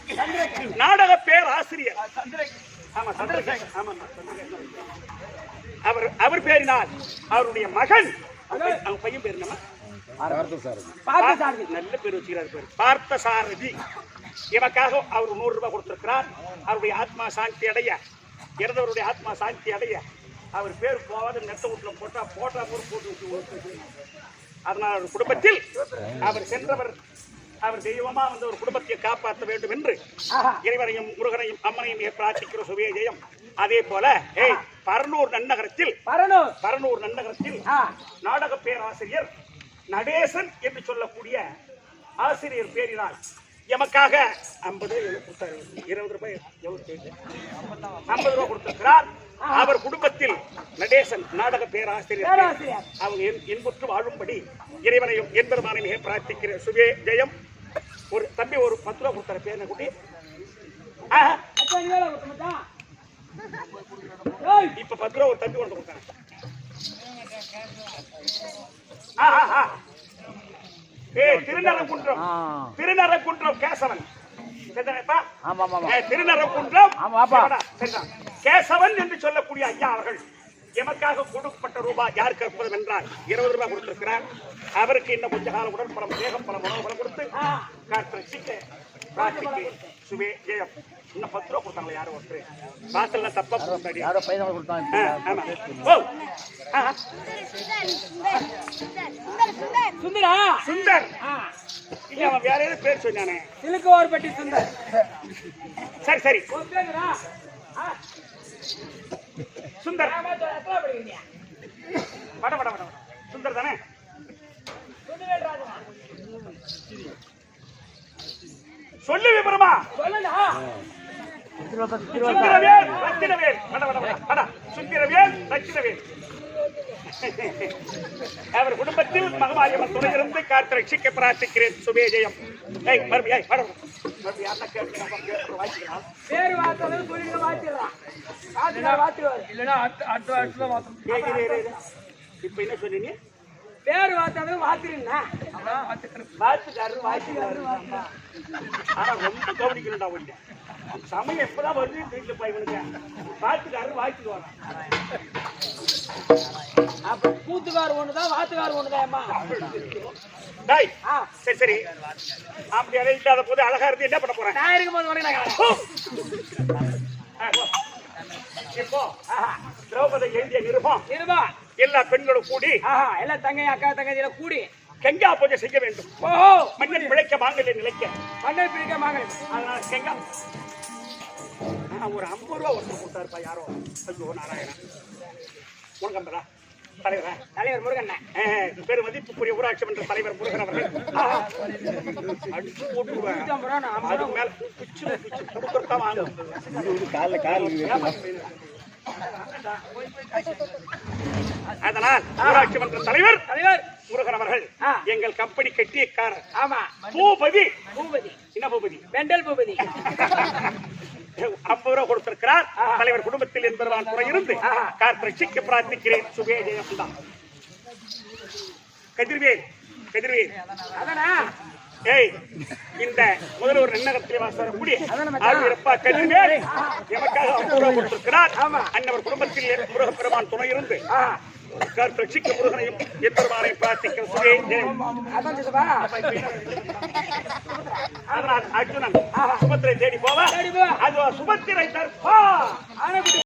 நாடக பேராசிரியர். அவர் பேரினால் அவருடைய மகன், அவங்க பையன் பேர் என்னமா? நல்ல பேர் வச்சுக்கிறார், பேர் பார்த்தசாரதி. இவக்காக அவர் 100 ரூபாய் கொடுத்திருக்கிறார். அவருடைய ஆத்மா சாந்தி அடைய, இறந்தவருடைய ஆத்மா சாந்தி அடைய அவர் பேர் போவாது நெத்த வீட்டுல போட்டா போட்டு விட்டு. அதனால் அவர் குடும்பத்தில் அவர் சென்றவர், அவர் தெய்வமா வந்து ஒரு குடும்பத்தை காப்பாற்ற வேண்டும் என்று இறைவனையும் முருகனையும் அம்மனையும் பிரார்த்திக்கிற சுவேஜயம். அதே போல பரனூர் நன்னகரத்தில் நாடக பேராசிரியர் நடேசன் என்று சொல்லக்கூடிய ஆசிரியர் பேரினால் எமக்காக 50 கொடுத்தாரு. 20 ரூபாய் எவ்வளவு செய்து 50 ரூபாய் கொடுத்திருக்கிறார். அவர் குடும்பத்தில் நடேசன் நாடக பேராசிரியர் அவங்க இன்புற்று வாழும்படி இறைவனையும் என்பதுமான மிக பிரார்த்திக்கிற சுவே ஜெயம். ஒரு தம்பி ஒரு 10 ரூபாய் கொடுத்தாரு. பேர் குட்டி இப்ப 10 ரூபாய் ஒரு தம்பி கொண்டு கொடுத்தாங்க. திருநரங்குன்றம் கேசவன் திருநரங்குன்றம் கேசவன் என்று சொல்லக்கூடிய ஐயா அவர்கள் எமக்காக கொடுக்கப்பட்ட ரூபாய் யாருக்கு அற்புதம் என்றால் 20 ரூபாய் கொடுத்திருக்கிறார். அவருக்கு இன்னும் கொஞ்ச கால உடன்பலம் வேகம் பல உணவுகளை கொடுத்து சுவே ஜெயம் இன்னும் 10 ரூபாய் கொடுத்தாங்களா? யாரும் ஒருத்தர் வாசல்ல தப்பா கொடுத்தாடி யாரோ பையன் கொடுத்தாங்க. சுந்தரா சுந்தர் இல்ல அவன் வேற ஏதாவது பேர் சொன்னானே. சிலுக்குவார்பட்டி சுந்தர். சரி சரி சுந்தர் வட வட வட சுந்தர் தானே. சொல்லு விபரமா சுந்தரவேல் ரத்தினவேல் வட வட வட சுந்தரவேல் ரத்தினவேல் அவர் குடும்பத்தில் மகமாயம்மன் துணையிருந்து காத்து ரட்சிக்க பிரார்த்திக்கிறேன். சுபே ஜெயம். இப்ப என்ன சொன்னீங்க? பேரு வாத்தாலும் வாத்திருந்தா ஆனா ரொம்ப கவனிக்கணும்டா. ஒண்ணு சமயம் எப்பதான் வருது வீட்டுல போய் வாத்துக்காரரு வாய்த்துட்டு வரான். அப்ப கூத்துக்கார ஒண்ணுதான் வாத்துக்கார ஒண்ணுதான். சரி சரி அப்படி இல்லாத போது அழகா இருந்து என்ன பண்ண போறேன்? நான் இருக்கும் போது இப்போ திரௌபதி எழுதிய நிருபம் எல்லா பெண்களும் கூடி எல்லாம் தங்கை அக்கா தங்கை கூடி கங்கா பூஜை செய்ய வேண்டும். ஓஹோ மன்னன் பிழைக்க மாங்கல்ய நிலைக்க மன்னன் பிழைக்க மாங்கல்யம். அதனால கங்கா ஒரு 50 ரூபாய் ஒருத்தர் கொடுத்தாருப்பா. யாரோ ஐயோ நாராயணா முருகம்பரா தலைவர் முருகன் பேரு மதிப்புக்குரிய ஊராட்சி மன்ற தலைவர் முருகன் அவர்கள் அடிச்சு போட்டுருவேன். அதுக்கு மேல பிச்சு பிச்சு கொடுக்கறதான் வாங்கும். அதனால் ஊராட்சி மன்ற தலைவர் முருகன் அவர்கள் எங்கள் கம்பெனி கட்டியக்காரர். ஆமா பூபதி என்ன பூபதி? மெண்டல் பூபதி 50 ரூபாய் கொடுத்திருக்கிறார். தலைவர் குடும்பத்தில் என்பதுதான் குறை இருந்து காத்து ரட்சிக்க பிரார்த்திக்கிறேன். சுபே ஜெயம் தான். கதிர்வேல் இந்த முதல்வர் நன்னகத்திலே வாசக்கூடிய கதிர்வேல் எமக்காக 50 ரூபாய் கொடுத்திருக்கிறார். அன்னவர் குடும்பத்தில் முருகப்பெருமான் துணை இருந்து ரட்சிக்க முருகனையும் எப்பெருமானை பிரார்த்திக்க சுபே ஜெயம். அதனால் அர்ஜுனன் சுபத்திரை தேடி போவ அது சுபத்திரை தற்பா